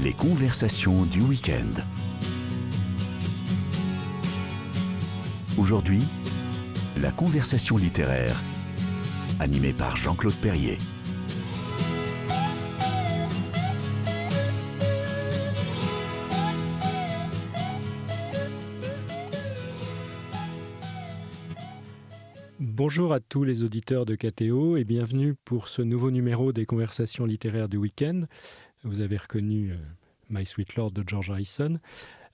Les conversations du week-end. Aujourd'hui, la conversation littéraire, animée par Jean-Claude Perrier. Bonjour à tous les auditeurs de KTO et bienvenue pour ce nouveau numéro des conversations littéraires du week-end. Vous avez reconnu My Sweet Lord de George Harrison.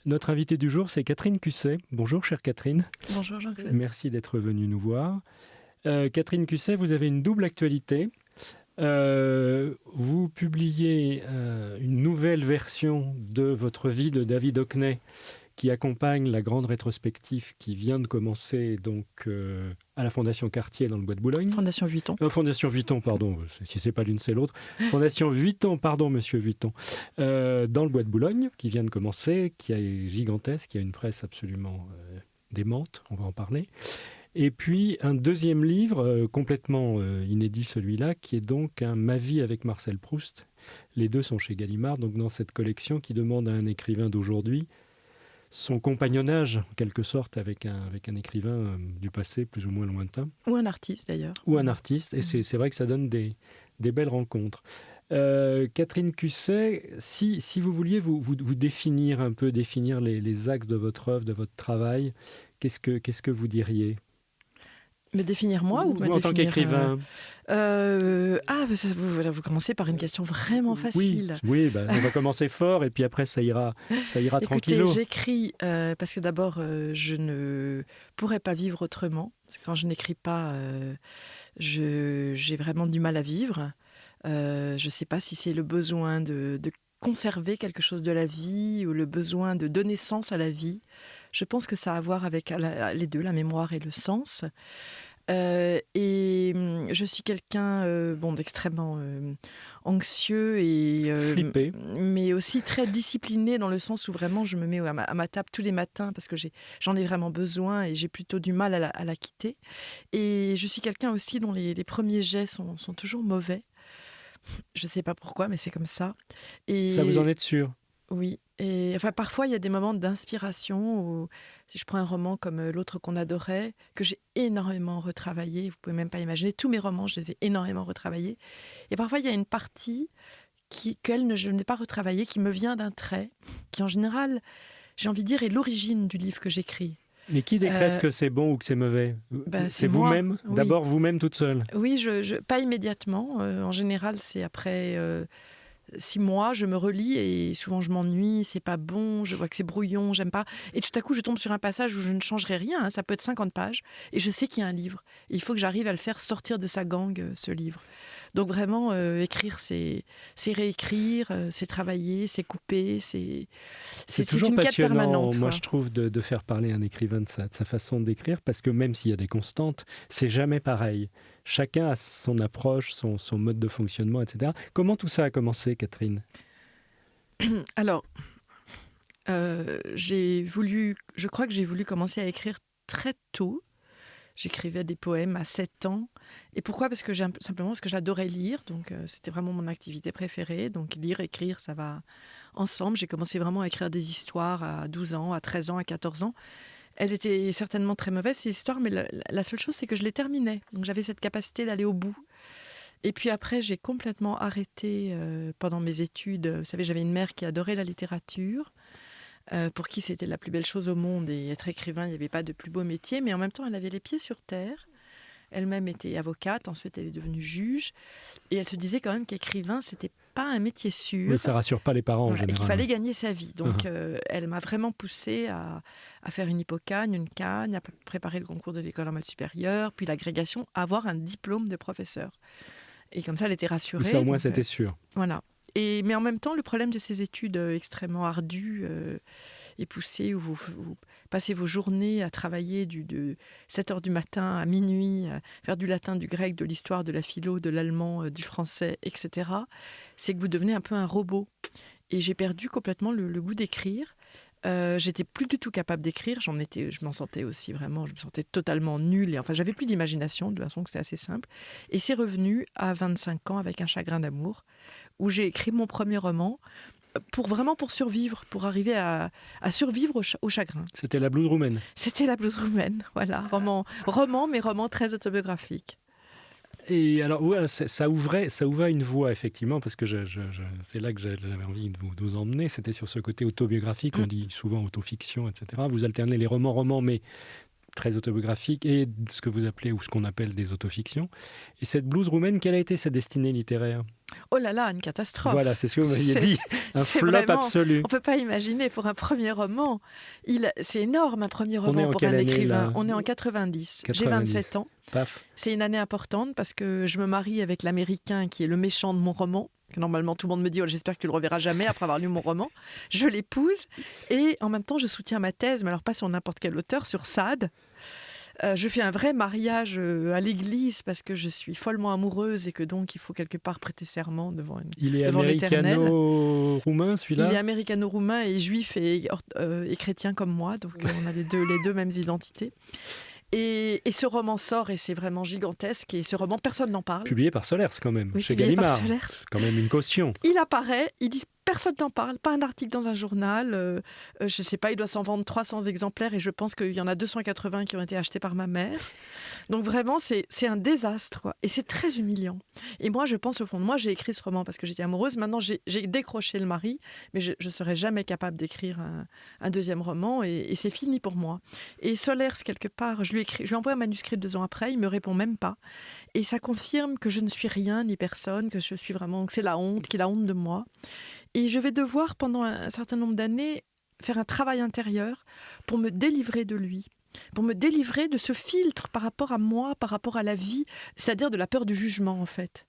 Notre invitée du jour, c'est Catherine Cusset. Bonjour chère Catherine. Bonjour Jean-Claude. Merci d'être venue nous voir. Catherine Cusset, vous avez une double actualité. Vous publiez une nouvelle version de votre vie de David Hockney qui accompagne la grande rétrospective qui vient de commencer donc à la Fondation Cartier dans le Bois de Boulogne. Fondation Vuitton. Fondation Vuitton, pardon, si c'est pas l'une c'est l'autre. Fondation Vuitton, pardon monsieur Vuitton, dans le Bois de Boulogne, qui vient de commencer, qui est gigantesque, qui a une presse absolument démente, on va en parler. Et puis un deuxième livre, complètement inédit celui-là, qui est donc un Ma vie avec Marcel Proust. Les deux sont chez Gallimard, donc dans cette collection qui demande à un écrivain d'aujourd'hui son compagnonnage, en quelque sorte, avec un écrivain du passé plus ou moins lointain. Ou un artiste, d'ailleurs. Ou un artiste, et c'est vrai que ça donne des belles rencontres. Catherine Cusset, si vous vouliez vous définir un peu, définir les axes de votre œuvre, de votre travail, qu'est-ce que vous diriez ? Me définir moi ou me définir... En tant qu'écrivain vous commencez par une question vraiment facile. Oui, on va commencer fort et puis après ça ira tranquillo. Écoutez, j'écris parce que d'abord, je ne pourrais pas vivre autrement. Parce que quand je n'écris pas, j'ai vraiment du mal à vivre. Je ne sais pas si c'est le besoin de conserver quelque chose de la vie ou le besoin de donner sens à la vie. Je pense que ça a à voir avec les deux, la mémoire et le sens. Et je suis quelqu'un d'extrêmement anxieux et flippé, mais aussi très discipliné dans le sens où vraiment je me mets à ma table tous les matins parce que j'en ai vraiment besoin et j'ai plutôt du mal à la quitter. Et je suis quelqu'un aussi dont les premiers jets sont toujours mauvais. Je ne sais pas pourquoi, mais c'est comme ça. Et ça, vous en êtes sûr ? Oui. Et enfin, parfois, il y a des moments d'inspiration où, si je prends un roman comme L'autre qu'on adorait, que j'ai énormément retravaillé, vous pouvez même pas imaginer, tous mes romans, je les ai énormément retravaillés. Et parfois, il y a une partie je n'ai pas retravaillée, qui me vient d'un trait, qui en général, j'ai envie de dire, est l'origine du livre que j'écris. Mais qui décrète que c'est bon ou que c'est mauvais ? C'est vous-même ? Oui. D'abord vous-même toute seule ? Oui, pas immédiatement. En général, c'est après 6 mois, je me relis et souvent je m'ennuie, c'est pas bon, je vois que c'est brouillon, j'aime pas. Et tout à coup, je tombe sur un passage où je ne changerai rien, ça peut être 50 pages, et je sais qu'il y a un livre. Et il faut que j'arrive à le faire sortir de sa gangue, ce livre. Donc vraiment, écrire, c'est réécrire, c'est travailler, c'est couper, c'est toujours une quête permanente. Moi, je trouve, de faire parler un écrivain de sa façon d'écrire, parce que même s'il y a des constantes, c'est jamais pareil. Chacun a son approche, son mode de fonctionnement, etc. Comment tout ça a commencé, Catherine ? Alors, je crois que j'ai voulu commencer à écrire très tôt. J'écrivais des poèmes à 7 ans. Et pourquoi ? Simplement parce que j'adorais lire. Donc, c'était vraiment mon activité préférée. Donc, lire, écrire, ça va ensemble. J'ai commencé vraiment à écrire des histoires à 12 ans, à 13 ans, à 14 ans. Elles étaient certainement très mauvaises, ces histoires, mais la seule chose, c'est que je les terminais. Donc, j'avais cette capacité d'aller au bout. Et puis après, j'ai complètement arrêté pendant mes études. Vous savez, j'avais une mère qui adorait la littérature. Pour qui c'était la plus belle chose au monde, et être écrivain, il n'y avait pas de plus beau métier, mais en même temps, elle avait les pieds sur terre. Elle-même était avocate, ensuite elle est devenue juge, et elle se disait quand même qu'écrivain, c'était pas un métier sûr. Mais ça rassure pas les parents en général. Et qu'il fallait gagner sa vie. Donc elle m'a vraiment poussée à faire une hypocagne, une cagne, à préparer le concours de l'école normale supérieure, puis l'agrégation, à avoir un diplôme de professeur. Et comme ça, elle était rassurée. Ça, au moins, c'était sûr. Voilà. Mais en même temps, le problème de ces études extrêmement ardues et poussées, où vous passez vos journées à travailler de 7h du matin à minuit, faire du latin, du grec, de l'histoire, de la philo, de l'allemand, du français, etc., c'est que vous devenez un peu un robot. Et j'ai perdu complètement le goût d'écrire. J'étais plus du tout capable d'écrire, je m'en sentais aussi vraiment, je me sentais totalement nulle, et enfin j'avais plus d'imagination, de toute façon que c'est assez simple. Et c'est revenu à 25 ans avec Un chagrin d'amour, où j'ai écrit mon premier roman, pour survivre, pour arriver à survivre au chagrin. C'était la blouse roumaine. C'était la blouse roumaine, voilà. Roman, mais roman très autobiographique. Et alors, ouais, ça ouvrait une voie, effectivement, parce que c'est là que j'avais envie de vous emmener. C'était sur ce côté autobiographique, on dit souvent autofiction, etc. Vous alternez les romans, mais très autobiographiques, et ce que vous appelez, ou ce qu'on appelle des autofictions. Et cette blouse roumaine, quelle a été sa destinée littéraire ? Oh là là, une catastrophe. Voilà, c'est ce que vous m'aviez dit. Un flop vraiment, absolu. On ne peut pas imaginer pour un premier roman. C'est énorme, un premier roman pour un écrivain. On est en 90. J'ai 27 ans. Paf. C'est une année importante parce que je me marie avec l'Américain qui est le méchant de mon roman. Normalement, tout le monde me dit j'espère que tu le reverras jamais après avoir lu mon roman. Je l'épouse et en même temps, je soutiens ma thèse, mais alors pas sur n'importe quel auteur, sur Sade. Je fais un vrai mariage à l'église parce que je suis follement amoureuse et que donc il faut quelque part prêter serment devant l'éternel. Il est américano-roumain, celui-là ? Il est américano-roumain et juif et chrétien comme moi, donc on a les deux mêmes identités. Et ce roman sort et c'est vraiment gigantesque. Et ce roman, personne n'en parle. Publié par Solers quand même, oui, chez Gallimard. C'est quand même une caution. Il apparaît, ils disent personne n'en parle, pas un article dans un journal. Je ne sais pas, il doit s'en vendre 300 exemplaires et je pense qu'il y en a 280 qui ont été achetés par ma mère. Donc vraiment, c'est un désastre, quoi. Et c'est très humiliant. Et moi, je pense au fond de moi, j'ai écrit ce roman parce que j'étais amoureuse. Maintenant, j'ai décroché le mari, mais je ne serais jamais capable d'écrire un deuxième roman et c'est fini pour moi. Et Solers, quelque part, je lui envoie un manuscrit 2 ans après, il ne me répond même pas. Et ça confirme que je ne suis rien ni personne, que je suis vraiment, que c'est la honte, qu'il a honte de moi. Et je vais devoir, pendant un certain nombre d'années, faire un travail intérieur pour me délivrer de lui, pour me délivrer de ce filtre par rapport à moi, par rapport à la vie, c'est-à-dire de la peur du jugement, en fait.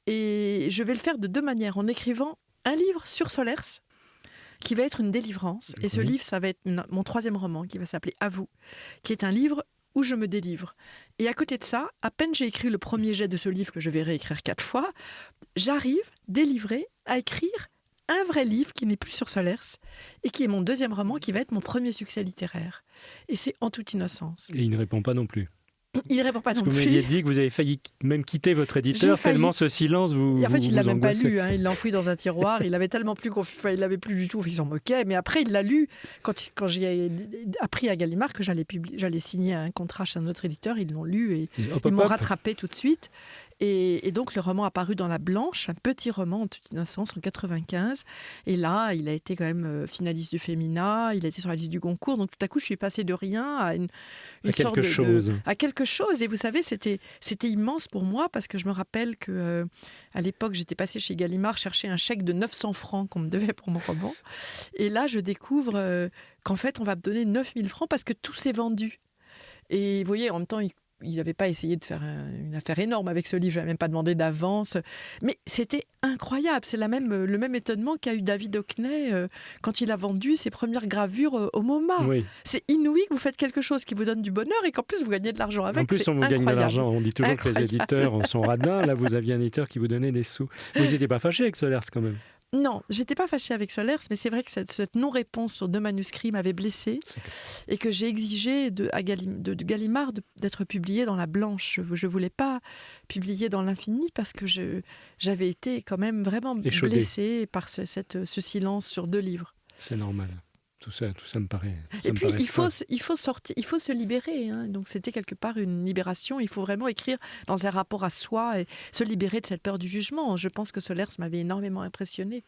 Et je vais le faire de 2 manières, en écrivant un livre sur Solers, qui va être une délivrance. Et ce livre, ça va être mon 3e roman, qui va s'appeler « À vous », qui est un livre où je me délivre. Et à côté de ça, à peine j'ai écrit le premier jet de ce livre, que je vais réécrire 4 fois, j'arrive, délivrée, à écrire un vrai livre qui n'est plus sur Solers et qui est mon 2e roman, qui va être mon premier succès littéraire. Et c'est En toute innocence. Et il ne répond pas non plus. Il ne répond pas non plus. Vous m'aviez dit que vous avez failli même quitter votre éditeur tellement ce silence vous. Et en fait, il ne l'a même pas angoissait. lu. Il l'a enfoui dans un tiroir. Il avait tellement plus il l'avait plus du tout. Il s'en moquait. Mais après, il l'a lu quand j'ai appris à Gallimard que j'allais signer un contrat chez un autre éditeur. Ils l'ont lu et ils m'ont rattrapé tout de suite. Et donc, le roman a paru dans La Blanche, un petit roman en toute innocence en 95. Et là, il a été quand même finaliste du Femina, il a été sur la liste du Goncourt. Donc, tout à coup, je suis passée de rien à une sorte à quelque chose. Et vous savez, c'était immense pour moi parce que je me rappelle que à l'époque, j'étais passée chez Gallimard chercher un chèque de 900 francs qu'on me devait pour mon roman. Et là, je découvre qu'en fait, on va me donner 9000 francs parce que tout s'est vendu. Et vous voyez, en même temps, il n'avait pas essayé de faire une affaire énorme avec ce livre, je n'avais même pas demandé d'avance. Mais c'était incroyable, c'est le même étonnement qu'a eu David Hockney quand il a vendu ses premières gravures au MoMA. Oui. C'est inouï que vous faites quelque chose qui vous donne du bonheur et qu'en plus vous gagnez de l'argent avec. En plus, on vous gagne de l'argent. On dit toujours que les éditeurs sont radins. Là, vous aviez un éditeur qui vous donnait des sous. Vous n'étiez pas fâché avec Solers quand même? Non, j'étais pas fâchée avec Solers, mais c'est vrai que cette non-réponse sur 2 manuscrits m'avait blessée et que j'ai exigé de Gallimard d'être publié dans La Blanche. Je voulais pas publier dans l'Infini parce que j'avais été quand même vraiment blessée par ce silence sur 2 livres. C'est normal. Tout ça me paraît. Et puis, il faut sortir, il faut se libérer. Donc, c'était quelque part une libération. Il faut vraiment écrire dans un rapport à soi et se libérer de cette peur du jugement. Je pense que Solers m'avait énormément impressionnée.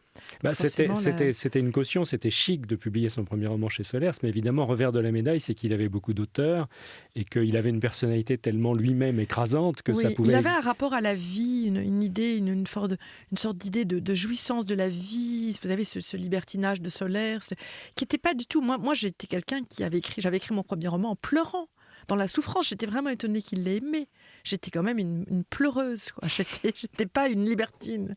C'était une caution, c'était chic de publier son premier roman chez Solers, mais évidemment, revers de la médaille, c'est qu'il avait beaucoup d'auteurs et qu'il avait une personnalité tellement lui-même écrasante que ça pouvait... Il avait un rapport à la vie, une idée, une sorte d'idée de jouissance de la vie. Vous avez ce libertinage de Solers qui était pas du tout. Moi, j'étais quelqu'un j'avais écrit mon premier roman en pleurant, dans la souffrance. J'étais vraiment étonnée qu'il l'ait aimé. J'étais quand même une pleureuse, quoi. J'étais pas une libertine.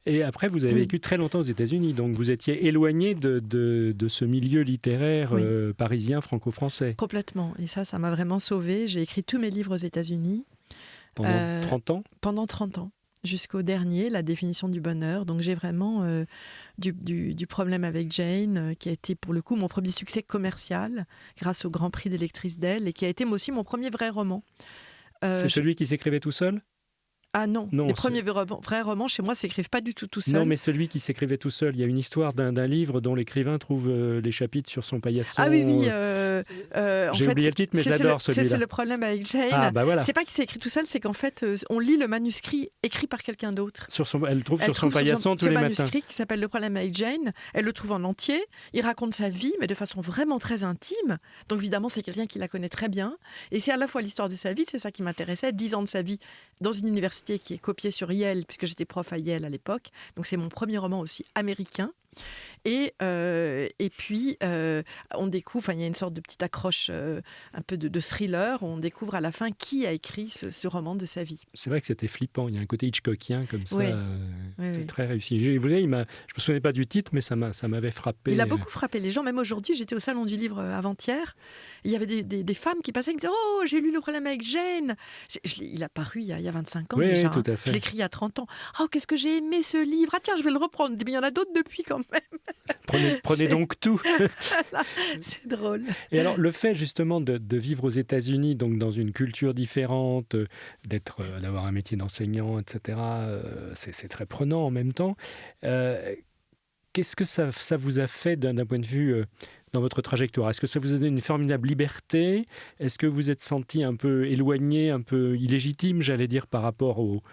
Et après, vous avez vécu très longtemps aux États-Unis, donc vous étiez éloigné de ce milieu littéraire parisien, franco-français. Complètement. Et ça m'a vraiment sauvée. J'ai écrit tous mes livres aux États-Unis. Pendant 30 ans ? Pendant 30 ans. Jusqu'au dernier, La définition du bonheur. Donc j'ai vraiment du problème avec Jane, qui a été pour le coup mon premier succès commercial, grâce au Grand Prix des lectrices d'elle, et qui a été moi aussi mon premier vrai roman. C'est celui qui s'écrivait tout seul ? Ah non, Non, les premiers vrais romans, chez moi, s'écrivent pas du tout seul. Non, mais celui qui s'écrivait tout seul. Il y a une histoire d'un livre dont l'écrivain trouve les chapitres sur son paillasson. Ah oui, oui. J'ai oublié le titre, mais je l'adore, celui-là. C'est le problème avec Jane. Ah, bah voilà. C'est pas qu'il s'est écrit tout seul, c'est qu'en fait, on lit le manuscrit écrit par quelqu'un d'autre. Elle trouve sur son paillasson tous les matins. Ce manuscrit qui s'appelle Le problème avec Jane, elle le trouve en entier. Il raconte sa vie, mais de façon vraiment très intime. Donc évidemment, c'est quelqu'un qui la connaît très bien. Et c'est à la fois l'histoire de sa vie, c'est ça qui m'intéressait. 10 ans de sa vie dans une université qui est copiée sur Yale, puisque j'étais prof à Yale à l'époque. Donc c'est mon premier roman aussi américain. Et puis, on découvre, il y a une sorte de petite accroche, un peu de thriller, où on découvre à la fin qui a écrit ce roman de sa vie. C'est vrai que c'était flippant, il y a un côté Hitchcockien comme ça, oui. Très réussi. Vous voyez, je ne me souvenais pas du titre, mais ça m'avait frappé. Il a beaucoup frappé les gens, même aujourd'hui, j'étais au Salon du Livre avant-hier, il y avait des femmes qui passaient et qui disaient « Oh, j'ai lu Le problème avec Jane !» Il a paru il y a 25 ans déjà. Oui, tout à fait. Je l'ai écrit il y a 30 ans. « Oh, qu'est-ce que j'ai aimé ce livre ! Ah tiens, je vais le reprendre. » Mais il y en a d'autres depuis quand même. Prenez donc tout. C'est drôle. Et alors, le fait justement de vivre aux États-Unis, donc dans une culture différente, d'avoir un métier d'enseignant, etc., c'est très prenant en même temps. Qu'est-ce que ça vous a fait d'un point de vue dans votre trajectoire? Est-ce que ça vous a donné une formidable liberté? Est-ce que vous êtes senti un peu éloigné, un peu illégitime, j'allais dire, par rapport au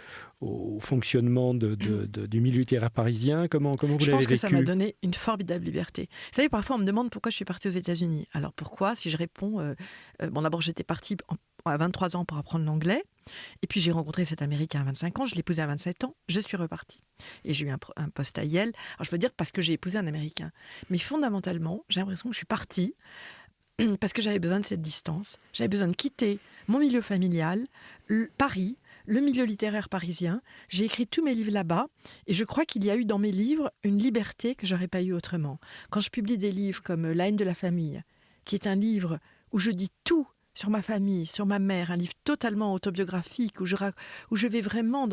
fonctionnement du milieu littéraire parisien? Comment vous l'avez vécu? Je pense que ça m'a donné une formidable liberté. Vous savez, parfois on me demande pourquoi je suis partie aux États-Unis. Alors pourquoi? Si je réponds, d'abord j'étais partie à 23 ans pour apprendre l'anglais. Et puis j'ai rencontré cet Américain à 25 ans, je l'ai épousé à 27 ans, je suis repartie. Et j'ai eu un poste à Yale. Alors je peux dire parce que j'ai épousé un Américain. Mais fondamentalement, j'ai l'impression que je suis partie parce que j'avais besoin de cette distance. J'avais besoin de quitter mon milieu familial, Paris, le milieu littéraire parisien. J'ai écrit tous mes livres là-bas et je crois qu'il y a eu dans mes livres une liberté que j'aurais pas eu autrement. Quand je publie des livres comme La haine de la famille, qui est un livre où je dis tout sur ma famille, sur ma mère, un livre totalement autobiographique où je vais vraiment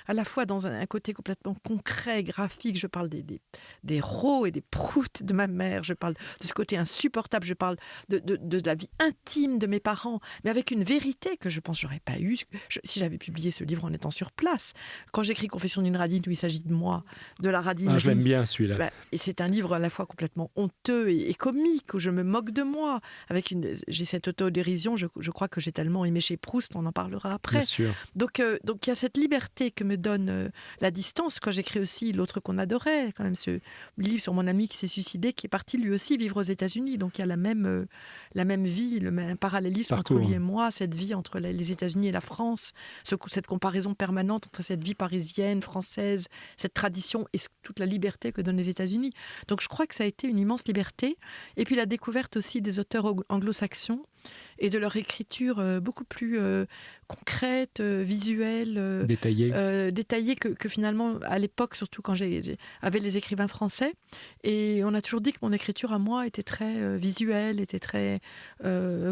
à la fois dans un côté complètement concret, graphique. Je parle des rots et des proutes de ma mère, je parle de ce côté insupportable, je parle de la vie intime de mes parents, mais avec une vérité que je pense j'aurais pas eue si j'avais publié ce livre en étant sur place. Quand j'écris Confession d'une radine, où il s'agit de moi, de la radinerie. Je l'aime bien celui-là. Et c'est un livre à la fois complètement honteux et comique, où je me moque de moi. J'ai cette autodérision. Je crois que j'ai tellement aimé chez Proust, on en parlera après. Bien sûr. Donc il y a cette liberté que me donne la distance. Quand j'écris aussi L'autre qu'on adorait, quand même ce livre sur mon ami qui s'est suicidé, qui est parti lui aussi vivre aux États-Unis. Donc il y a la même vie, le même parallélisme entre lui et moi, cette vie entre les États-Unis et la France, cette comparaison permanente entre cette vie parisienne, française, cette tradition et toute la liberté que donnent les États-Unis. Donc je crois que ça a été une immense liberté. Et puis la découverte aussi des auteurs anglo-saxons et de leur écriture beaucoup plus concrète, visuelle, détaillée que finalement, à l'époque, surtout quand j'avais les écrivains français. Et on a toujours dit que mon écriture à moi était très visuelle, était très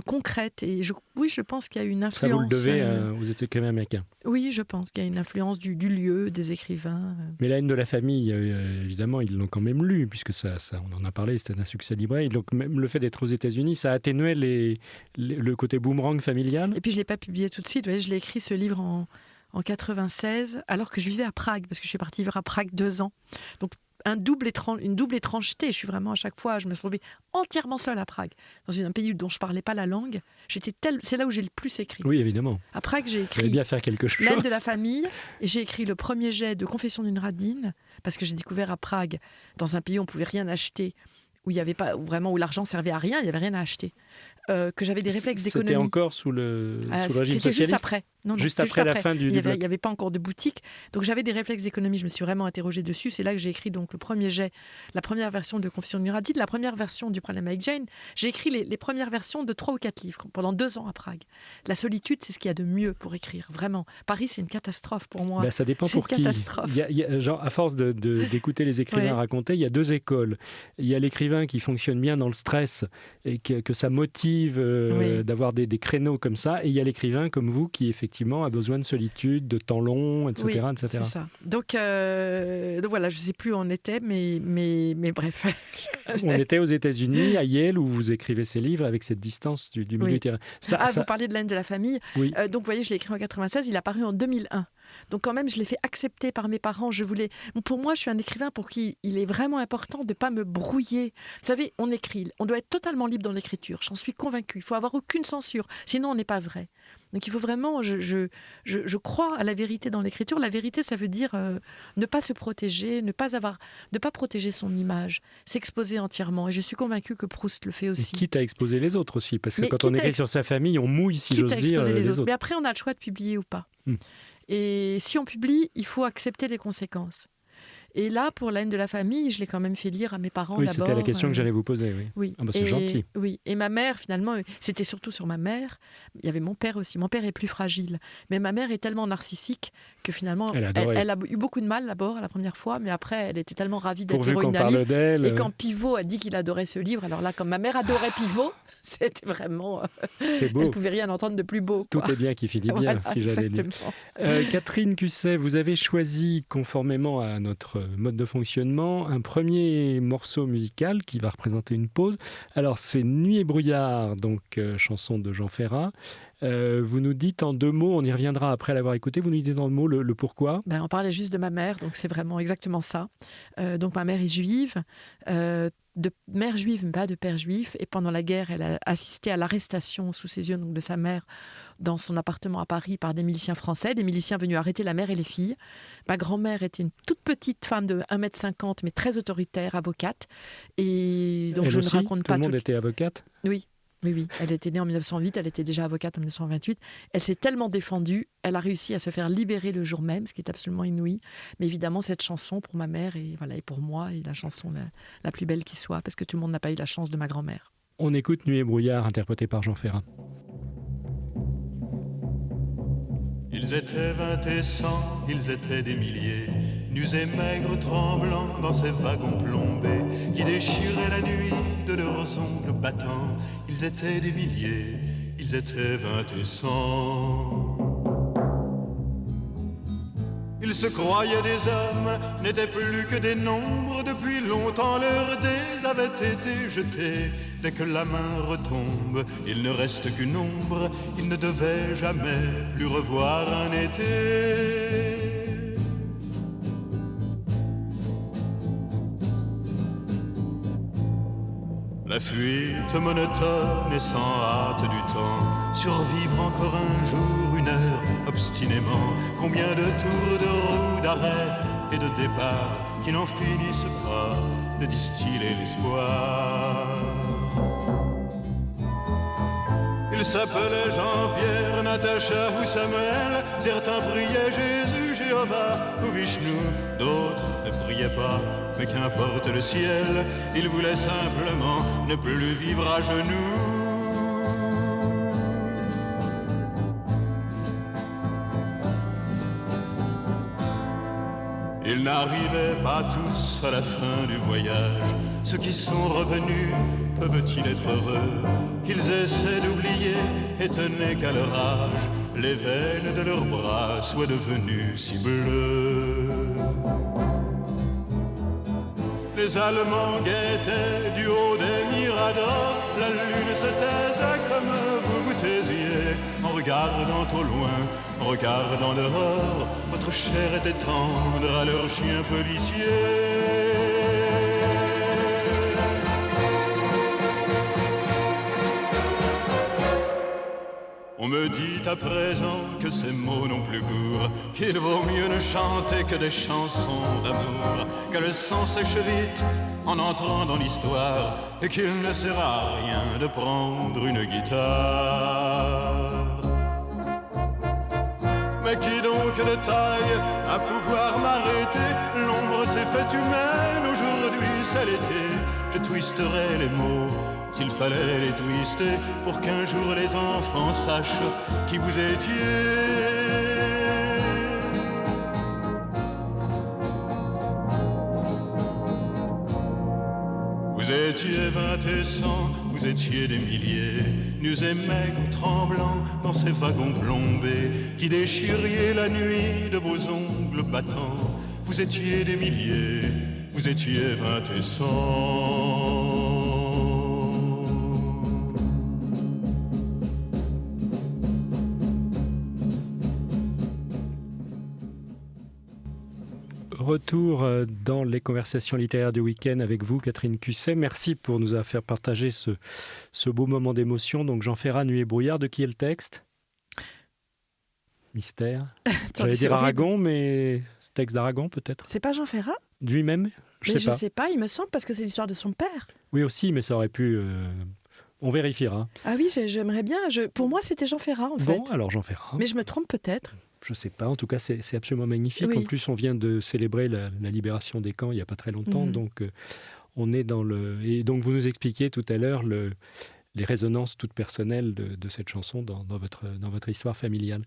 concrète. Et je pense qu'il y a une influence. Ça vous le devez aux écrivains américains? Oui, je pense qu'il y a une influence du lieu, des écrivains. Mais La haine de la famille, évidemment, ils l'ont quand même lu, puisque ça, on en a parlé, c'était un succès libraire. Donc même le fait d'être aux États-Unis, ça atténuait le côté boomerang familial. Et puis je ne l'ai pas publié tout de suite. Vous voyez, je l'ai écrit ce livre en 96, alors que je vivais à Prague, parce que je suis partie vivre à Prague 2 ans. Donc une double étrangeté. Je suis vraiment à chaque fois, je me suis retrouvée entièrement seule à Prague, dans un pays dont je ne parlais pas la langue. C'est là où j'ai le plus écrit. Oui, évidemment. À Prague, j'ai écrit bien faire quelque chose. L'aide de la famille, et j'ai écrit le premier jet de Confession d'une radine, parce que j'ai découvert à Prague, dans un pays où on ne pouvait rien acheter, où il y avait pas vraiment où l'argent servait à rien, il n'y avait rien à acheter. Que j'avais des réflexes d'économie. C'était encore sous le régime socialiste. C'était juste après. Non, juste après la fin du. Il n'y avait pas encore de boutique, donc j'avais des réflexes d'économie. Je me suis vraiment interrogée dessus. C'est là que j'ai écrit donc le premier jet, la première version de Confession d'une radine, la première version du Problème avec Jane. J'ai écrit les premières versions de 3 ou 4 livres pendant 2 ans à Prague. La solitude, c'est ce qu'il y a de mieux pour écrire. Vraiment, Paris, c'est une catastrophe pour moi. Ça dépend pour qui. Catastrophe. Genre, à force d'écouter les écrivains raconter, il y a 2 écoles. Il y a l'écrivain qui fonctionne bien dans le stress et que ça motive d'avoir des créneaux comme ça. Et il y a l'écrivain comme vous qui, effectivement, effectivement, a besoin de solitude, de temps long, etc. Oui, etc. c'est ça. Donc voilà, je ne sais plus où on était, mais bref. On était aux États-Unis, à Yale, où vous écrivez ces livres avec cette distance du milieu Oui. littéraire. Vous parliez de La haine de la famille. Oui. Donc, vous voyez, je l'ai écrit en 96, il est apparu en 2001. Donc, quand même, je l'ai fait accepter par mes parents. Pour moi, je suis un écrivain pour qui il est vraiment important de ne pas me brouiller. Vous savez, on écrit, on doit être totalement libre dans l'écriture. J'en suis convaincue. Il faut avoir aucune censure. Sinon, on n'est pas vrai. Donc, il faut vraiment... Je crois à la vérité dans l'écriture. La vérité, ça veut dire ne pas se protéger, ne pas protéger son image, s'exposer entièrement. Et je suis convaincue que Proust le fait aussi. Et quitte à exposer les autres aussi, parce que Mais quand on écrit sur sa famille, on mouille, si j'ose dire, les autres. Mais après, on a le choix de publier ou pas. Et si on publie, il faut accepter les conséquences. Et là, pour La haine de la famille, je l'ai quand même fait lire à mes parents d'abord. Oui, c'était la question que j'allais vous poser. Oui. Ah bah, c'est gentil. Oui, et ma mère, finalement, c'était surtout sur ma mère. Il y avait mon père aussi. Mon père est plus fragile. Mais ma mère est tellement narcissique que finalement, elle a eu beaucoup de mal d'abord, la première fois, mais après, elle était tellement ravie d'être héroïne d'un livre. Et quand Pivot a dit qu'il adorait ce livre, alors là, comme ma mère adorait Pivot, c'était vraiment... C'est beau. Elle ne pouvait rien entendre de plus beau. Tout est bien qui finit bien, voilà, si j'allais dire. Catherine Cusset, vous avez choisi, conformément à notre mode de fonctionnement, un premier morceau musical qui va représenter une pause. Alors, c'est Nuit et brouillard, donc chanson de Jean Ferrat. Vous nous dites en 2 mots, on y reviendra après l'avoir écouté, vous nous dites en 2 mots le pourquoi. On parlait juste de ma mère, donc c'est vraiment exactement ça. Donc ma mère est juive, de mère juive, mais pas de père juif. Et pendant la guerre, elle a assisté à l'arrestation sous ses yeux donc, de sa mère dans son appartement à Paris par des miliciens français, des miliciens venus arrêter la mère et les filles. Ma grand-mère était une toute petite femme de 1,50 m, mais très autoritaire, avocate. Et donc elle je aussi, ne raconte pas tout le monde était avocate. Oui. Oui, elle était née en 1908, elle était déjà avocate en 1928. Elle s'est tellement défendue, elle a réussi à se faire libérer le jour même, ce qui est absolument inouï. Mais évidemment, cette chanson, pour ma mère et pour moi, est la chanson la plus belle qui soit, parce que tout le monde n'a pas eu la chance de ma grand-mère. On écoute Nuit et brouillard, interprété par Jean Ferrat. Ils étaient 20 et 100, ils étaient des milliers, nus et maigres, tremblants dans ces wagons plombés qui déchiraient la nuit de leurs ongles battants. Ils étaient des milliers, ils étaient 20 et 100. Ils se croyaient des hommes, n'étaient plus que des nombres. Depuis longtemps leurs dés avaient été jetés. Dès que la main retombe, il ne reste qu'une ombre. Ils ne devaient jamais plus revoir un été. La fuite monotone et sans hâte du temps, survivre encore un jour, une heure, obstinément. Combien de tours de roue, d'arrêt et de départ qui n'en finissent pas de distiller l'espoir. Ils s'appelaient Jean-Pierre, Natacha ou Samuel. Certains priaient Jésus, Jéhovah ou Vishnu. D'autres ne priaient pas, mais qu'importe le ciel. Ils voulaient simplement ne plus vivre à genoux. Ils n'arrivaient pas tous à la fin du voyage. Ceux qui sont revenus, peuvent-ils être heureux? Qu'ils essaient d'oublier, étonnés qu'à leur âge, les veines de leurs bras soient devenues si bleues. Les Allemands guettaient du haut des miradors. La lune se taisait comme vous vous taisiez. En regardant au loin, en regardant dehors, votre chair était tendre à leurs chiens policiers. On me dit à présent que ces mots n'ont plus goût, qu'il vaut mieux ne chanter que des chansons d'amour, que le sang sèche vite en entrant dans l'histoire et qu'il ne sert à rien de prendre une guitare. Mais qui donc de taille à pouvoir m'arrêter? L'ombre s'est faite humaine, aujourd'hui c'est l'été. Je twisterai les mots s'il fallait les twister pour qu'un jour les enfants sachent qui vous étiez. Vous Vous étiez 20 et 100, vous étiez des milliers, nus et maigres, tremblants dans ces wagons plombés, qui déchiriez la nuit de vos ongles battants. Vous étiez des milliers, vous étiez 20 et 100. Retour dans les conversations littéraires du week-end avec vous, Catherine Cusset. Merci pour nous avoir fait partager ce beau moment d'émotion. Donc, Jean Ferrat, Nuit et brouillard, de qui est le texte ? Mystère. J'allais dire Aragon, mais texte d'Aragon peut-être ? C'est pas Jean Ferrat ? Lui-même ? Je sais pas, il me semble, parce que c'est l'histoire de son père. Oui aussi, mais ça aurait pu... On vérifiera. Ah oui, j'aimerais bien. Pour moi, c'était Jean Ferrat, en fait. Bon, alors Jean Ferrat. Mais je me trompe peut-être. Je ne sais pas, en tout cas c'est absolument magnifique. Oui. En plus on vient de célébrer la libération des camps il n'y a pas très longtemps, donc on est dans le... Et donc vous nous expliquiez tout à l'heure les résonances toutes personnelles de cette chanson dans votre histoire familiale.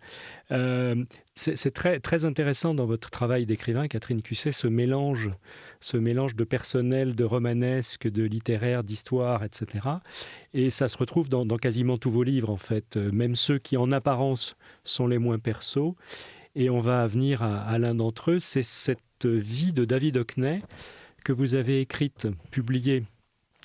C'est très, très intéressant dans votre travail d'écrivain, Catherine Cusset, ce mélange de personnel, de romanesque, de littéraire, d'histoire, etc. Et ça se retrouve dans quasiment tous vos livres, en fait, même ceux qui, en apparence, sont les moins persos. Et on va venir à l'un d'entre eux, c'est cette vie de David Hockney que vous avez écrite, publiée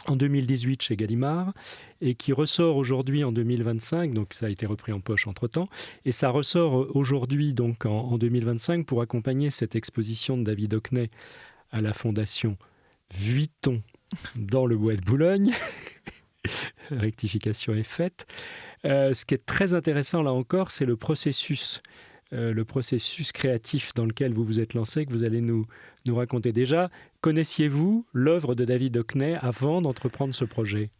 en 2018 chez Gallimard, et qui ressort aujourd'hui en 2025, donc ça a été repris en poche entre-temps, et ça ressort aujourd'hui donc en 2025 pour accompagner cette exposition de David Hockney à la Fondation Vuitton dans le Bois de Boulogne. Rectification est faite. Ce qui est très intéressant là encore, c'est le processus créatif dans lequel vous vous êtes lancé, que vous allez nous raconter. Déjà, connaissiez-vous l'œuvre de David Hockney avant d'entreprendre ce projet ?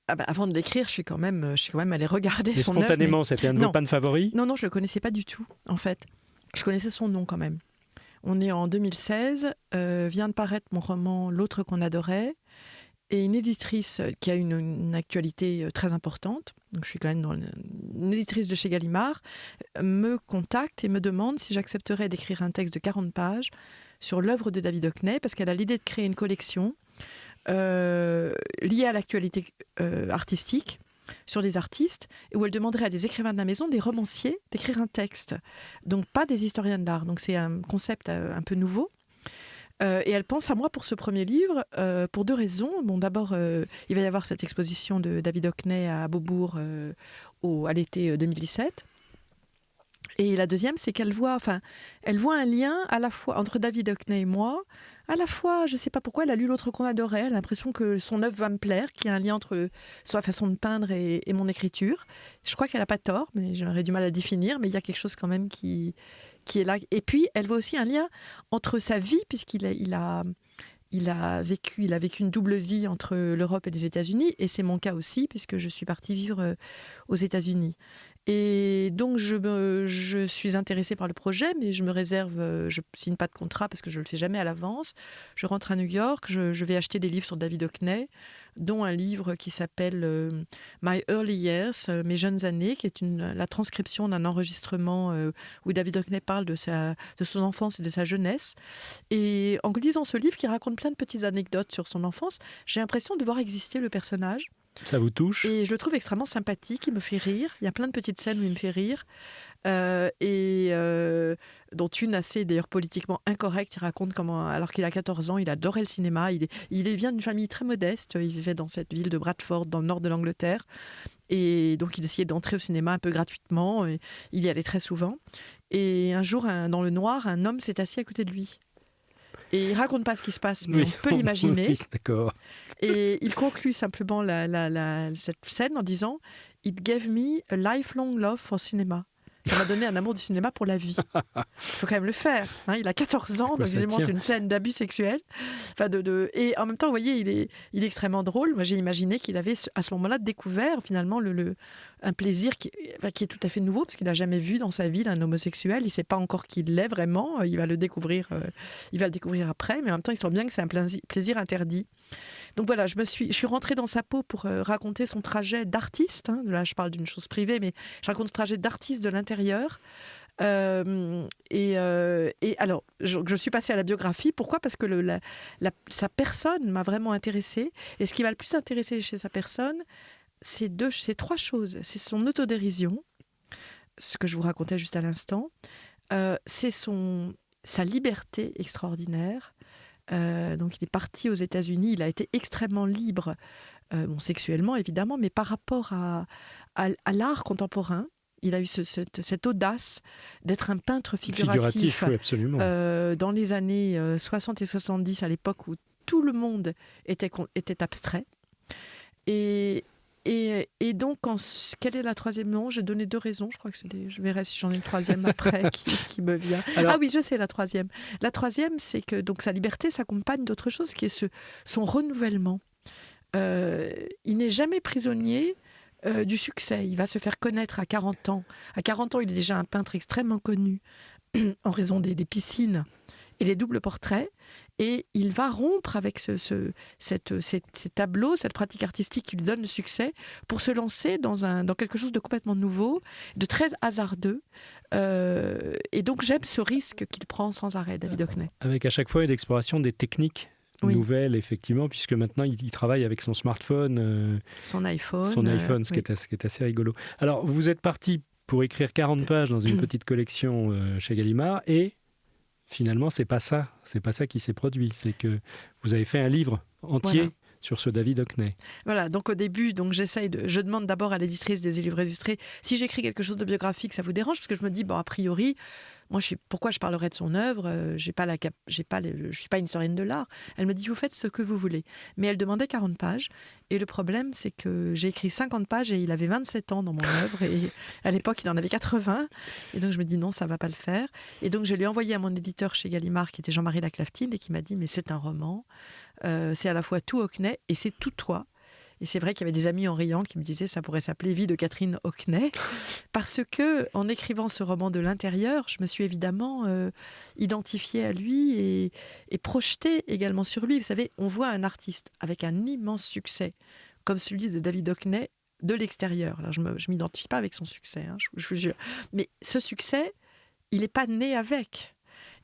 Avant de l'écrire, je suis quand même allée regarder et son œuvre. Spontanément, c'était un de vos pannes favoris ? Non, je ne le connaissais pas du tout, en fait. Je connaissais son nom quand même. On est en 2016, vient de paraître mon roman « L'autre qu'on adorait », et une éditrice qui a une actualité très importante, donc je suis quand même une éditrice de chez Gallimard, me contacte et me demande si j'accepterais d'écrire un texte de 40 pages sur l'œuvre de David Hockney, parce qu'elle a l'idée de créer une collection liée à l'actualité artistique, sur des artistes, où elle demanderait à des écrivains de la maison, des romanciers, d'écrire un texte. Donc pas des historiens de l'art. Donc c'est un concept un peu nouveau. Et elle pense à moi pour ce premier livre pour deux raisons. Bon, d'abord, il va y avoir cette exposition de David Hockney à Beaubourg à l'été 2017. Et la deuxième, c'est qu'elle voit un lien à la fois entre David Hockney et moi. À la fois, je ne sais pas pourquoi, elle a lu L'autre qu'on adorait. Elle a l'impression que son œuvre va me plaire, qu'il y a un lien entre sa façon de peindre et mon écriture. Je crois qu'elle n'a pas tort, mais j'aurais du mal à le définir. Mais il y a quelque chose quand même qui est là. Et puis, elle voit aussi un lien entre sa vie, puisqu'il a vécu une double vie entre l'Europe et les États-Unis. Et c'est mon cas aussi, puisque je suis partie vivre aux États-Unis. Et donc, je suis intéressée par le projet, mais je me réserve, je ne signe pas de contrat parce que je ne le fais jamais à l'avance. Je rentre à New York, je vais acheter des livres sur David Hockney, dont un livre qui s'appelle My Early Years, Mes jeunes années, qui est la transcription d'un enregistrement où David Hockney parle de son enfance et de sa jeunesse. Et en lisant ce livre qui raconte plein de petites anecdotes sur son enfance, j'ai l'impression de voir exister le personnage. Ça vous touche ? Et je le trouve extrêmement sympathique, il me fait rire. Il y a plein de petites scènes où il me fait rire. Dont une assez d'ailleurs politiquement incorrecte. Il raconte comment, alors qu'il a 14 ans, il adorait le cinéma. Il vient d'une famille très modeste. Il vivait dans cette ville de Bradford, dans le nord de l'Angleterre. Et donc il essayait d'entrer au cinéma un peu gratuitement. Et il y allait très souvent. Et un jour, dans le noir, un homme s'est assis à côté de lui. Et il ne raconte pas ce qui se passe, mais on peut l'imaginer. Oui, d'accord. Et il conclut simplement cette scène en disant « It gave me a lifelong love for cinema ». Ça m'a donné un amour du cinéma pour la vie. Il faut quand même le faire. Hein, il a 14 ans, donc évidemment, c'est une scène d'abus sexuel. Et en même temps, vous voyez, il est extrêmement drôle. Moi, j'ai imaginé qu'il avait, à ce moment-là, découvert finalement un plaisir qui est tout à fait nouveau, parce qu'il n'a jamais vu dans sa vie un homosexuel. Il ne sait pas encore qu'il l'est vraiment. Il va le découvrir après. Mais en même temps, il sent bien que c'est un plaisir interdit. Donc voilà, je suis rentrée dans sa peau pour raconter son trajet d'artiste. Hein. Là, je parle d'une chose privée, mais je raconte ce trajet d'artiste de l'intérieur, Et alors, je suis passée à la biographie. Pourquoi ? Parce que sa personne m'a vraiment intéressée. Et ce qui m'a le plus intéressée chez sa personne, c'est trois choses. C'est son autodérision, ce que je vous racontais juste à l'instant. C'est sa liberté extraordinaire. Donc il est parti aux États-Unis, il a été extrêmement libre, sexuellement évidemment, mais par rapport à l'art contemporain, il a eu cette audace d'être un peintre figuratif, oui, absolument. Dans les années 60 et 70, à l'époque où tout le monde était abstrait. Et donc, quelle est la troisième ? Non, j'ai donné 2 raisons. Je crois que je verrai si j'en ai une troisième après qui me vient. Alors, ah oui, je sais la troisième. La troisième, c'est que donc, sa liberté s'accompagne d'autre chose, qui est son renouvellement. Il n'est jamais prisonnier du succès. Il va se faire connaître à 40 ans. À 40 ans, il est déjà un peintre extrêmement connu en raison des piscines et les doubles portraits. Et il va rompre avec ces tableaux, cette pratique artistique qui lui donne le succès, pour se lancer dans quelque chose de complètement nouveau, de très hasardeux. Et donc j'aime ce risque qu'il prend sans arrêt, David Hockney. Avec à chaque fois une exploration des techniques nouvelles, effectivement, puisque maintenant il travaille avec son smartphone. Son iPhone. Ce qui est assez rigolo. Alors, vous êtes parti pour écrire 40 pages dans une petite collection chez Gallimard, et finalement, c'est pas ça qui s'est produit. C'est que vous avez fait un livre entier sur ce David Hockney. Voilà, donc au début, je demande d'abord à l'éditrice des livres illustrés si j'écris quelque chose de biographique, ça vous dérange ? Parce que je me dis, a priori, moi, pourquoi je parlerais de son œuvre ? Je suis pas une historienne de l'art. Elle me dit, vous faites ce que vous voulez. Mais elle demandait 40 pages. Et le problème, c'est que j'ai écrit 50 pages et il avait 27 ans dans mon œuvre. Et à l'époque, il en avait 80. Et donc, je me dis, non, ça ne va pas le faire. Et donc, je l'ai envoyé à mon éditeur chez Gallimard, qui était Jean-Marie Laclaftine, et qui m'a dit, mais c'est un roman. C'est à la fois tout Hockney et c'est tout toi. Et c'est vrai qu'il y avait des amis en riant qui me disaient ça pourrait s'appeler Vie de Catherine Hockney, parce que en écrivant ce roman de l'intérieur, je me suis évidemment identifiée à lui et projetée également sur lui. Vous savez, on voit un artiste avec un immense succès, comme celui de David Hockney, de l'extérieur. Alors, je ne m'identifie pas avec son succès, je vous jure. Mais ce succès, il n'est pas né avec.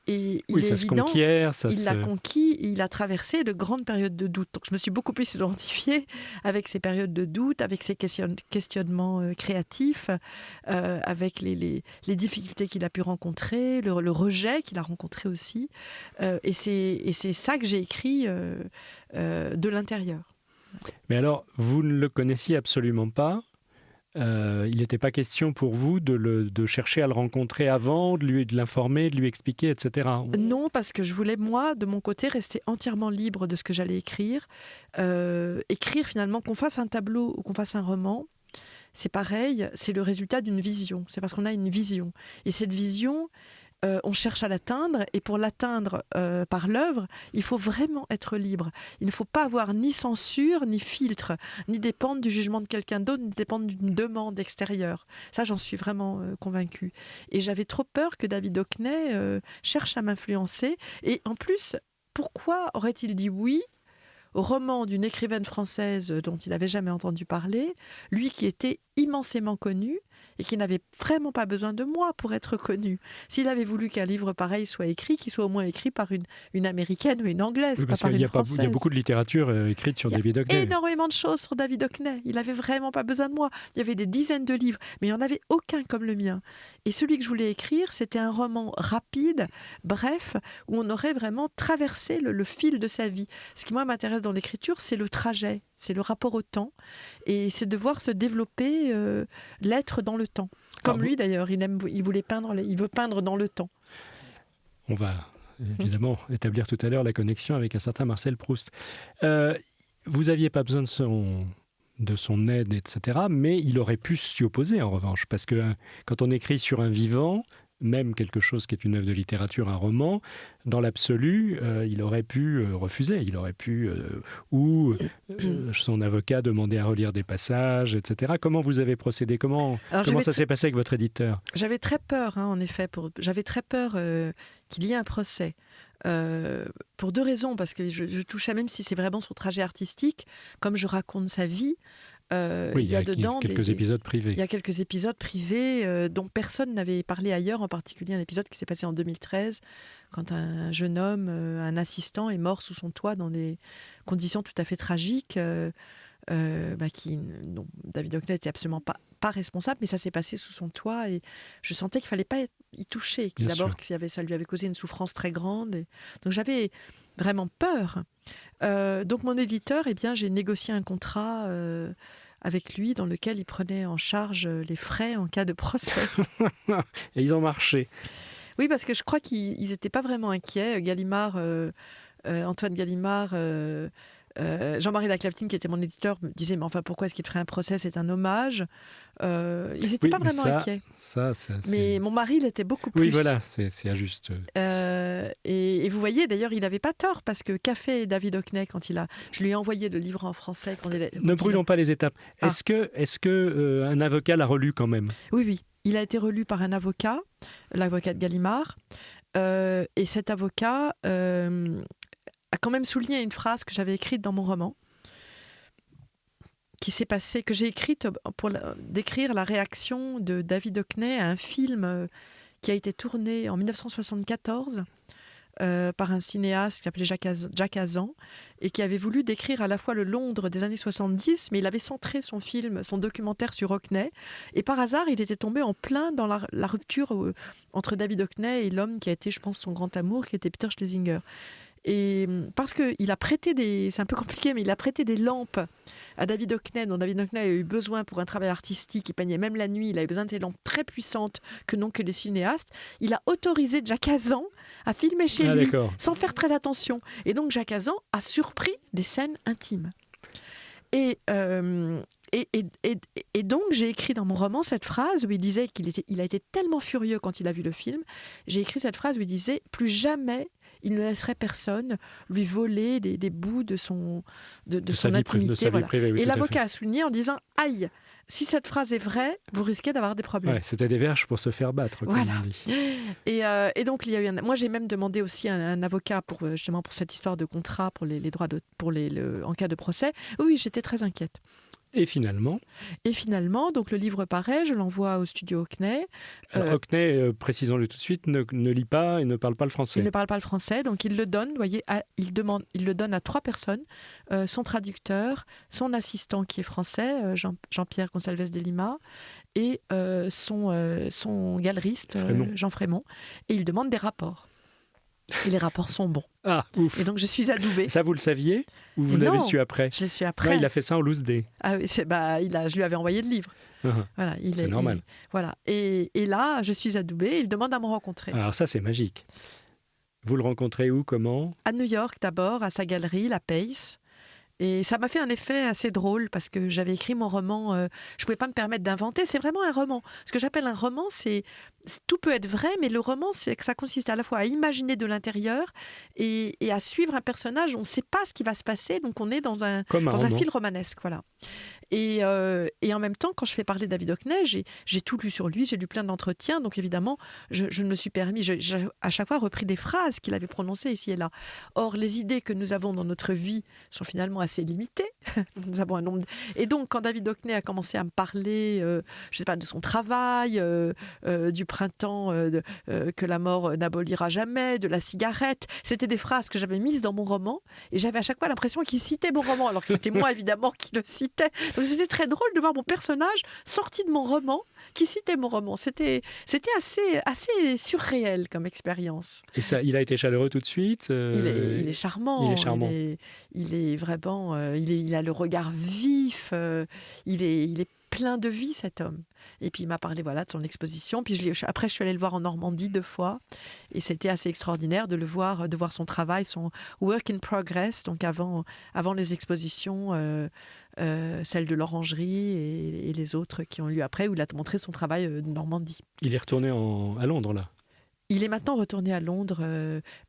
Et il est évident, il l'a conquis, il a traversé de grandes périodes de doute. Donc je me suis beaucoup plus identifiée avec ces périodes de doute, avec ces questionnements créatifs, avec les difficultés qu'il a pu rencontrer, le rejet qu'il a rencontré aussi. Et c'est ça que j'ai écrit de l'intérieur. Mais alors, vous ne le connaissiez absolument pas. Il n'était pas question pour vous de chercher à le rencontrer avant, de l'informer, de lui expliquer, etc. Non, parce que je voulais, moi, de mon côté, rester entièrement libre de ce que j'allais écrire. Écrire, finalement, qu'on fasse un tableau ou qu'on fasse un roman, c'est pareil, c'est le résultat d'une vision. C'est parce qu'on a une vision. Et cette vision, on cherche à l'atteindre, et pour l'atteindre par l'œuvre, il faut vraiment être libre. Il ne faut pas avoir ni censure, ni filtre, ni dépendre du jugement de quelqu'un d'autre, ni dépendre d'une demande extérieure. Ça, j'en suis vraiment convaincue. Et j'avais trop peur que David Hockney cherche à m'influencer. Et en plus, pourquoi aurait-il dit oui au roman d'une écrivaine française dont il n'avait jamais entendu parler, lui qui était immensément connu et qui n'avait vraiment pas besoin de moi pour être connu. S'il avait voulu qu'un livre pareil soit écrit, qu'il soit au moins écrit par une américaine ou une anglaise, oui, pas par une française. Il y a beaucoup de littérature écrite sur David Hockney. Il y a énormément de choses sur David Hockney. Il n'avait vraiment pas besoin de moi. Il y avait des dizaines de livres, mais il n'y en avait aucun comme le mien. Et celui que je voulais écrire, c'était un roman rapide, bref, où on aurait vraiment traversé le fil de sa vie. Ce qui, moi, m'intéresse dans l'écriture, c'est le trajet, c'est le rapport au temps, et c'est de voir se développer l'être dans le temps. Comme lui d'ailleurs, il veut peindre dans le temps. On va évidemment établir tout à l'heure la connexion avec un certain Marcel Proust. Vous n'aviez pas besoin de son aide, etc., mais il aurait pu s'y opposer en revanche, parce que quand on écrit sur un vivant, même quelque chose qui est une œuvre de littérature, un roman, dans l'absolu, il aurait pu refuser. Il aurait pu, son avocat, demander à relire des passages, etc. Comment vous avez procédé ? Comment ça s'est passé avec votre éditeur ? J'avais très peur, en effet. J'avais très peur qu'il y ait un procès. Pour 2 raisons. Parce que je touchais, même si c'est vraiment son trajet artistique, comme je raconte sa vie, Oui, il y a dedans quelques épisodes il privés. y a quelques épisodes privés dont personne n'avait parlé ailleurs, en particulier un épisode qui s'est passé en 2013, quand un jeune homme, un assistant, est mort sous son toit dans des conditions tout à fait tragiques, dont David Hockney n'était absolument pas responsable, mais ça s'est passé sous son toit et je sentais qu'il ne fallait pas y toucher, Bien sûr. ça lui avait causé une souffrance très grande. Donc j'avais vraiment peur. Donc mon éditeur, j'ai négocié un contrat avec lui dans lequel il prenait en charge les frais en cas de procès. Et ils ont marché. Oui, parce que je crois qu'ils n'étaient pas vraiment inquiets. Gallimard, Antoine Gallimard, Jean-Marie Laclaftine, qui était mon éditeur, me disait mais enfin pourquoi est-ce qu'il ferait un procès, c'est un hommage. Ils n'étaient pas vraiment inquiets. Mais mon mari l'était beaucoup plus. Oui, voilà, c'est à juste. Et vous voyez, d'ailleurs, il n'avait pas tort, parce que qu'a fait David Hockney quand je lui ai envoyé le livre en français. Ne brûlons pas les étapes. Ah. Est-ce que un avocat l'a relu quand même? Oui. Il a été relu par un avocat, l'avocat de Gallimard. Et cet avocat a quand même souligné une phrase que j'avais écrite dans mon roman, que j'ai écrite pour décrire la réaction de David Hockney à un film qui a été tourné en 1974 par un cinéaste qui s'appelait Jacques Hazan et qui avait voulu décrire à la fois le Londres des années 70, mais il avait centré son documentaire sur Hockney. Et par hasard, il était tombé en plein dans la rupture entre David Hockney et l'homme qui a été, je pense, son grand amour, qui était Peter Schlesinger. Et parce qu'il a prêté c'est un peu compliqué, mais il a prêté des lampes à David Hockney, dont David Hockney a eu besoin pour un travail artistique. Il peignait même la nuit, il avait besoin de ces lampes très puissantes que n'ont que les cinéastes. Il a autorisé Jacques Hazan à filmer chez lui, sans faire très attention. Et donc Jacques Hazan a surpris des scènes intimes. Et donc j'ai écrit dans mon roman cette phrase où il disait il a été tellement furieux quand il a vu le film. J'ai écrit cette phrase où il disait « Plus jamais il ne laisserait personne lui voler des bouts de son intimité. » Voilà. Privée, oui, et l'avocat a souligné en disant « Aïe, si cette phrase est vraie, vous risquez d'avoir des problèmes. » C'était des verges pour se faire battre, comme voilà. on dit. Et donc, il y a eu moi, j'ai même demandé aussi un avocat justement pour cette histoire de contrat, pour les droits en cas de procès. Oui, j'étais très inquiète. Et finalement, donc le livre paraît, je l'envoie au studio Hockney. Hockney, précisons-le tout de suite, ne lit pas et ne parle pas le français. Il ne parle pas le français, donc il le donne, vous voyez, il le donne à 3 personnes, son traducteur, son assistant qui est français, Jean-Pierre Gonçalves de Lima, et son galeriste, Jean Frémont, et il demande des rapports. Et les rapports sont bons. Ah, ouf. Et donc je suis adoubée. Ça, vous le saviez ou vous l'avez su après? Je l'ai su après. Ouais, il a fait ça en loose day. Ah oui, je lui avais envoyé le livre. Voilà, c'est normal. Voilà. Et là, je suis adoubée. Il demande à me rencontrer. Alors ça, c'est magique. Vous le rencontrez où, comment? À New York d'abord, à sa galerie, la Pace. Et ça m'a fait un effet assez drôle parce que j'avais écrit mon roman, je ne pouvais pas me permettre d'inventer, c'est vraiment un roman. Ce que j'appelle un roman, tout peut être vrai, mais le roman, c'est que ça consiste à la fois à imaginer de l'intérieur et à suivre un personnage. On ne sait pas ce qui va se passer, donc on est dans un fil romanesque. Voilà. Et en même temps, quand je fais parler David Hockney, j'ai tout lu sur lui, j'ai lu plein d'entretiens, donc évidemment, je me suis permis, j'ai à chaque fois repris des phrases qu'il avait prononcées ici et là. Or, les idées que nous avons dans notre vie sont finalement assez limitées. Nous avons un nombre Et donc, quand David Hockney a commencé à me parler, je sais pas, de son travail, du printemps que la mort n'abolira jamais, de la cigarette, c'était des phrases que j'avais mises dans mon roman, et j'avais à chaque fois l'impression qu'il citait mon roman, alors que c'était moi évidemment qui le citais. Donc c'était très drôle de voir mon personnage sorti de mon roman, qui citait mon roman. C'était assez surréel comme expérience. Et ça, il a été chaleureux tout de suite. Il est charmant. Il est charmant. Il est vraiment. Il a le regard vif. Il est plein de vie, cet homme. Et puis il m'a parlé de son exposition. Puis après, je suis allée le voir en Normandie 2 fois. Et c'était assez extraordinaire de voir son travail, son work in progress, donc avant les expositions, celle de l'Orangerie et les autres qui ont eu lieu après, où il a montré son travail de Normandie. Il est retourné à Londres, là. Il est maintenant retourné à Londres.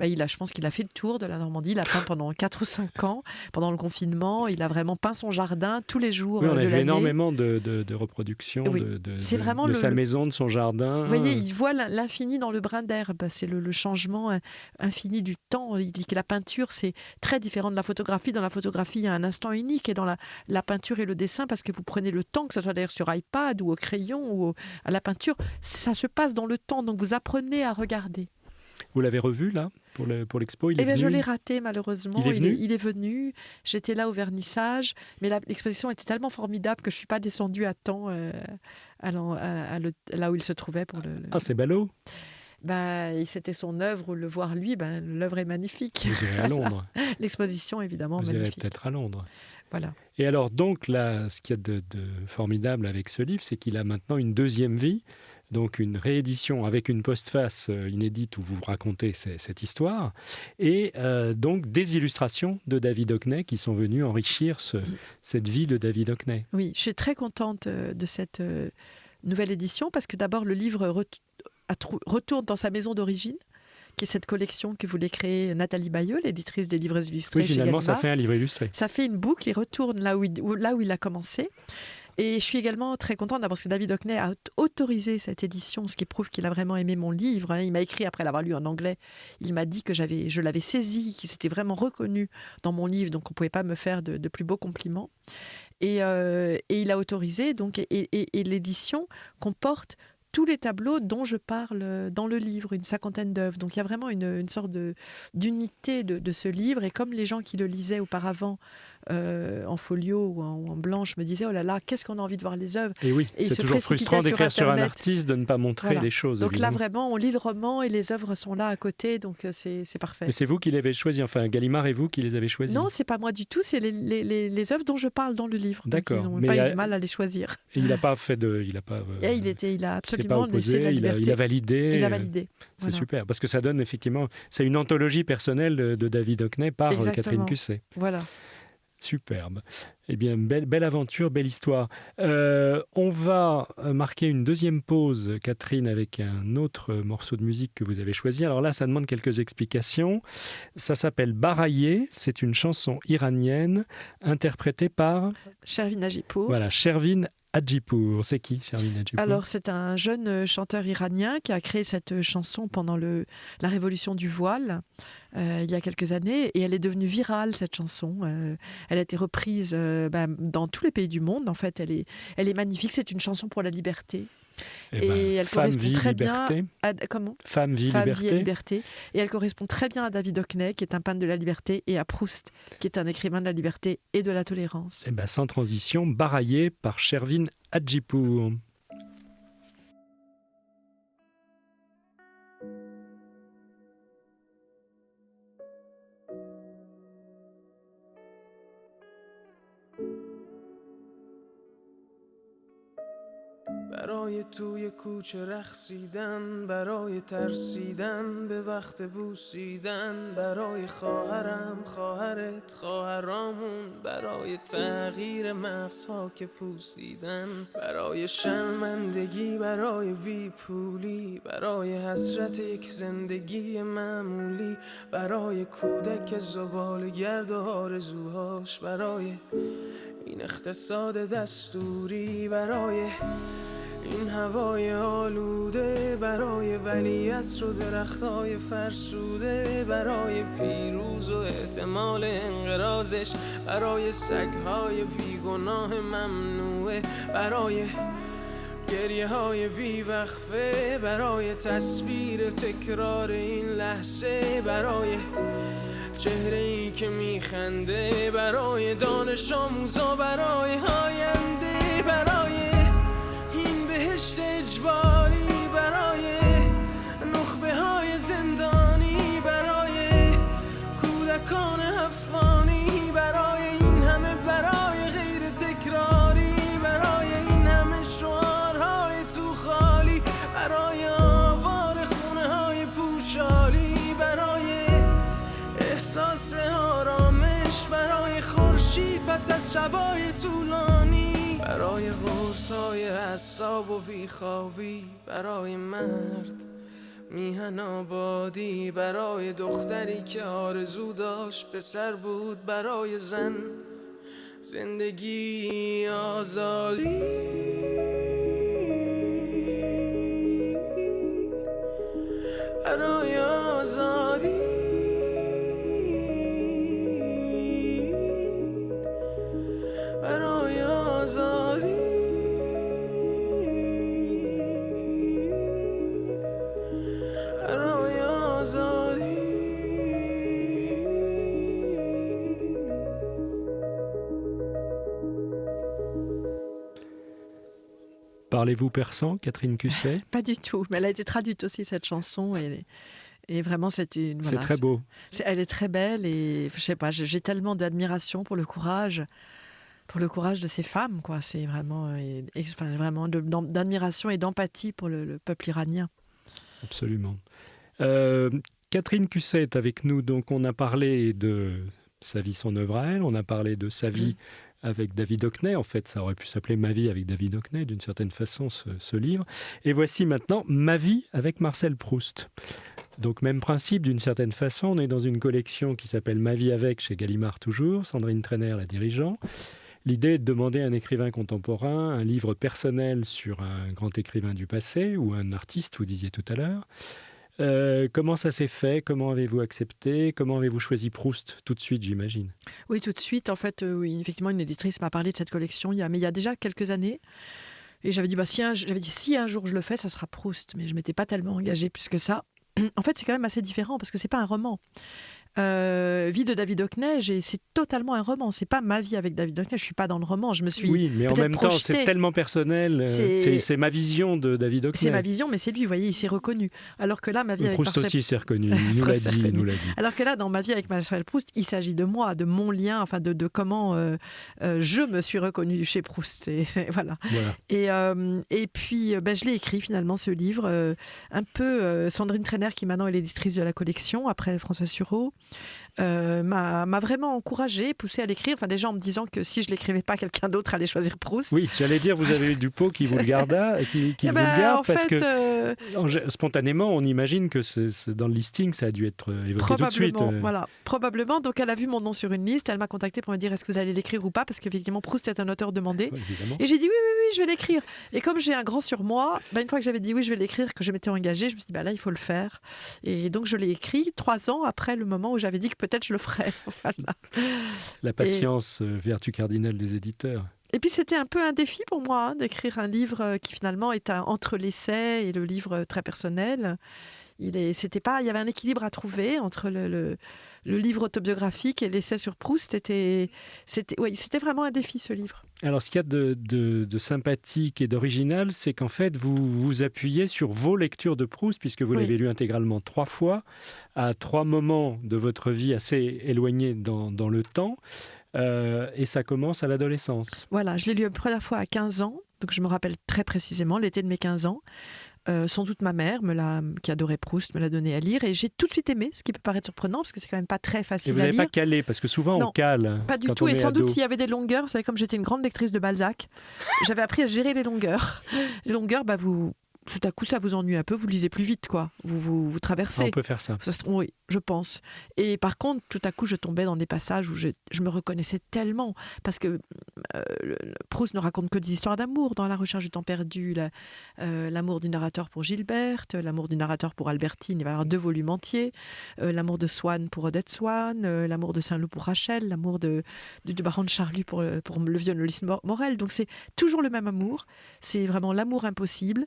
Je pense qu'il a fait le tour de la Normandie. Il a peint pendant 4 ou 5 ans, pendant le confinement. Il a vraiment peint son jardin tous les jours Oui, on de a vu l'année. énormément de reproductions Oui. C'est vraiment sa maison, de son jardin. Vous voyez, il voit l'infini dans le brin d'herbe. C'est le changement infini du temps. Il dit que la peinture, c'est très différent de la photographie. Dans la photographie, il y a un instant unique. Et dans la peinture et le dessin, parce que vous prenez le temps, que ce soit d'ailleurs sur iPad ou au crayon ou à la peinture, ça se passe dans le temps. Donc vous apprenez à regarder. Vous l'avez revu là pour l'expo? Il est venu. Je l'ai raté malheureusement. Il est venu. J'étais là au vernissage, mais l'exposition était tellement formidable que je ne suis pas descendue à temps là où il se trouvait pour le. Ah, c'est ballot. C'était son œuvre, le voir lui, l'œuvre est magnifique. Vous irez à Londres. L'exposition évidemment Vous magnifique. Irez peut-être à Londres. Voilà. Et alors donc là, ce qu'il y a de formidable avec ce livre, c'est qu'il a maintenant une deuxième vie. Donc une réédition avec une postface inédite où vous racontez cette histoire, et donc des illustrations de David Hockney qui sont venues enrichir cette vie de David Hockney. Oui, je suis très contente de cette nouvelle édition, parce que d'abord le livre retourne dans sa maison d'origine, qui est cette collection que voulait créer Nathalie Bayeux, l'éditrice des livres illustrés chez Gallimard. Finalement, ça fait un livre illustré. Ça fait une boucle, il retourne là où il a commencé. Et je suis également très contente parce que David Hockney a autorisé cette édition, ce qui prouve qu'il a vraiment aimé mon livre. Il m'a écrit après l'avoir lu en anglais. Il m'a dit que je l'avais saisi, qu'il s'était vraiment reconnu dans mon livre, donc on ne pouvait pas me faire de plus beaux compliments. Et il a autorisé, donc, et l'édition comporte tous les tableaux dont je parle dans le livre, une 50aine d'œuvres. Donc il y a vraiment une sorte d'unité de ce livre. Et comme les gens qui le lisaient auparavant en folio ou en blanche me disaient « Oh là là, qu'est-ce qu'on a envie de voir les œuvres ?» Et oui, c'est toujours frustrant d'écrire sur un artiste, de ne pas montrer les choses. Donc évidemment. là, vraiment, on lit le roman et les œuvres sont là à côté, donc c'est parfait. Mais c'est vous qui les avez choisis, enfin Gallimard et vous qui les avez choisis? Non, c'est pas moi du tout, c'est les œuvres dont je parle dans le livre. D'accord. Donc, ils n'ont pas eu de mal à les choisir. Et il n'a pas fait de... Il a absolument laissé la liberté. Il a validé. Il a validé. C'est super, parce que ça donne effectivement... C'est une anthologie personnelle de David Hockney par Catherine Cusset. Voilà. Superbe. Eh bien, belle aventure, belle histoire. On va marquer une deuxième pause, Catherine, avec un autre morceau de musique que vous avez choisi. Alors là, ça demande quelques explications. Ça s'appelle Baraye. C'est une chanson iranienne interprétée par... Shervin Hajipour. Voilà, Shervin Hajipour. C'est qui, Shervin Hajipour? Alors, c'est un jeune chanteur iranien qui a créé cette chanson pendant la révolution du voile, il y a quelques années, et elle est devenue virale, cette chanson. Elle a été reprise dans tous les pays du monde. En fait, elle est magnifique. C'est une chanson pour la liberté. Et elle correspond très bien à... Comment ? Femme, vie, liberté. Et elle correspond très bien à David Hockney, qui est un peintre de la liberté, et à Proust, qui est un écrivain de la liberté et de la tolérance. Sans transition, Baraye par Shervin Hajipour. برای توی کوچه رقصیدن، برای ترسیدن به وقت بوسیدن، برای خواهرم، خواهرت، خواهرامون، برای تغییر مغزها که پوسیدن، برای شرمندگی، برای بیپولی، برای حسرت یک زندگی معمولی، برای کودک زباله‌گرد و آرزوهاش، برای این اقتصاد دستوری، برای این هوای آلوده، برای ولیعصر و درختای فرسوده، برای پیروز و احتمال انقراضش، برای سگهای بیگناه ممنوعه، برای گریه های بیوقفه، برای تصویر تکرار این لحظه، برای چهره ای که میخنده، برای دانش آموزا، برای آینده، برای این بهشت اجباری، برای نخبه های زندانی، برای کودکان افغانی، برای این همه برای غیر تکراری، برای این همه شعارهای تو خالی، برای آوار خونه های پوشالی، برای احساس آرامش، برای خورشید پس از شبای طولانی، برای قرصای اعصاب و بیخوابی، برای مرد میهن آبادی برای دختری که آرزو داشت پسر بود برای زن زندگی آزادی برای آزادی برای آزادی برای آزادی Parlez-vous persan, Catherine Cusset? Pas du tout, mais elle a été traduite aussi, cette chanson. Et vraiment, C'est très beau. Elle est très belle et je sais pas, j'ai tellement d'admiration pour le courage de ces femmes, quoi. C'est vraiment, vraiment d'admiration et d'empathie pour le peuple iranien. Absolument. Catherine Cusset est avec nous, donc on a parlé de sa vie, son œuvre à elle, on a parlé de sa vie avec David Hockney, en fait ça aurait pu s'appeler Ma vie avec David Hockney d'une certaine façon ce livre, et voici maintenant Ma vie avec Marcel Proust. Donc même principe d'une certaine façon, on est dans une collection qui s'appelle Ma vie avec chez Gallimard toujours, Sandrine Trainer la dirigeant. L'idée est de demander à un écrivain contemporain un livre personnel sur un grand écrivain du passé ou un artiste, vous disiez tout à l'heure. Comment ça s'est fait? Comment avez-vous accepté? Comment avez-vous choisi Proust? Tout de suite, j'imagine. Oui, tout de suite. En fait, oui, effectivement, une éditrice m'a parlé de cette collection il y a déjà quelques années. Et j'avais dit, si un jour je le fais, ça sera Proust. Mais je ne m'étais pas tellement engagée plus que ça. En fait, c'est quand même assez différent parce que ce n'est pas un roman. Vie de David Hockney, c'est totalement un roman. C'est pas ma vie avec David Hockney. Je suis pas dans le roman. Je me suis oui, mais en même projetée. temps, c'est tellement personnel. C'est ma vision de David Hockney. C'est ma vision, mais c'est lui. Vous voyez, il s'est reconnu. Alors que là, ma vie avec Proust Marcel aussi s'est reconnu. Il nous l'a dit. Alors que là, dans ma vie avec Marcel Proust, il s'agit de moi, de mon lien, enfin de comment je me suis reconnue chez Proust. Voilà. Et puis, je l'ai écrit finalement ce livre. Un peu Sandrine Trainer, qui maintenant est l'éditrice de la collection après François Sureau. M'a vraiment encouragée, poussée à l'écrire, déjà en me disant que si je l'écrivais pas, quelqu'un d'autre allait choisir Proust. Oui, j'allais dire, vous avez eu Dupont qui vous le garda, qui vous le garde, parce que spontanément, on imagine que dans le listing, ça a dû être évoqué tout de suite. Voilà, probablement. Donc elle a vu mon nom sur une liste, elle m'a contactée pour me dire est-ce que vous allez l'écrire ou pas, parce qu'effectivement Proust est un auteur demandé. Oui, et j'ai dit oui, je vais l'écrire. Et comme j'ai un grand surmoi, une fois que j'avais dit oui, je vais l'écrire, que je m'étais engagée, je me suis dit là, il faut le faire. Et donc je l'ai écrit 3 ans après le moment où j'avais dit que peut-être je le ferais. Voilà. La patience, vertu cardinale des éditeurs. Et puis c'était un peu un défi pour moi d'écrire un livre qui finalement est entre l'essai et le livre très personnel. Il y avait un équilibre à trouver entre le livre autobiographique et l'essai sur Proust. C'était vraiment un défi, ce livre. Alors, ce qu'il y a de sympathique et d'original, c'est qu'en fait, vous vous appuyez sur vos lectures de Proust, puisque vous l'avez lu intégralement 3 fois, à 3 moments de votre vie assez éloignés dans le temps. Et ça commence à l'adolescence. Voilà, je l'ai lu la première fois à 15 ans, donc je me rappelle très précisément, l'été de mes 15 ans. Sans doute ma mère, qui adorait Proust, me l'a donné à lire et j'ai tout de suite aimé, ce qui peut paraître surprenant parce que c'est quand même pas très facile à lire. Et vous n'avez pas calé, parce que souvent on cale. Pas du tout, et sans doute s'il y avait des longueurs, vous savez, comme j'étais une grande lectrice de Balzac, j'avais appris à gérer les longueurs. Les longueurs, tout à coup, ça vous ennuie un peu, vous lisez plus vite, quoi. Vous traversez. On peut faire ça. Oui, je pense. Et par contre, tout à coup, je tombais dans des passages où je me reconnaissais tellement. Parce que Proust ne raconte que des histoires d'amour. Dans La recherche du temps perdu, l'amour du narrateur pour Gilberte, l'amour du narrateur pour Albertine, il va y avoir 2 volumes entiers. L'amour de Swann pour Odette Swann, l'amour de Saint-Loup pour Rachel, l'amour du baron de Charlus pour le violoniste Morel. Donc c'est toujours le même amour. C'est vraiment l'amour impossible.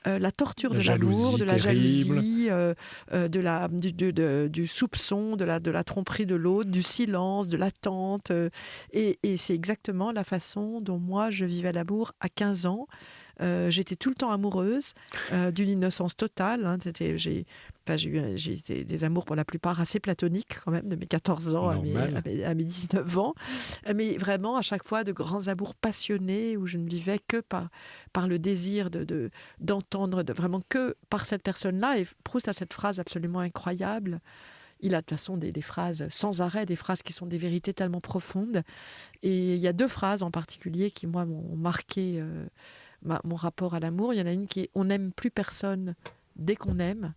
La torture de l'amour, de la jalousie, du soupçon, de la tromperie de l'autre, du silence, de l'attente. Et c'est exactement la façon dont moi je vivais l'amour à 15 ans. J'étais tout le temps amoureuse, d'une innocence totale. J'ai eu des amours pour la plupart assez platoniques quand même, de mes 14 ans à mes 19 ans. Mais vraiment, à chaque fois, de grands amours passionnés où je ne vivais que par le désir d'entendre, vraiment que par cette personne-là. Et Proust a cette phrase absolument incroyable. Il a de toute façon des phrases sans arrêt, des phrases qui sont des vérités tellement profondes. Et il y a 2 phrases en particulier qui, moi, m'ont marqué mon rapport à l'amour. Il y en a une qui est « On n'aime plus personne dès qu'on aime ».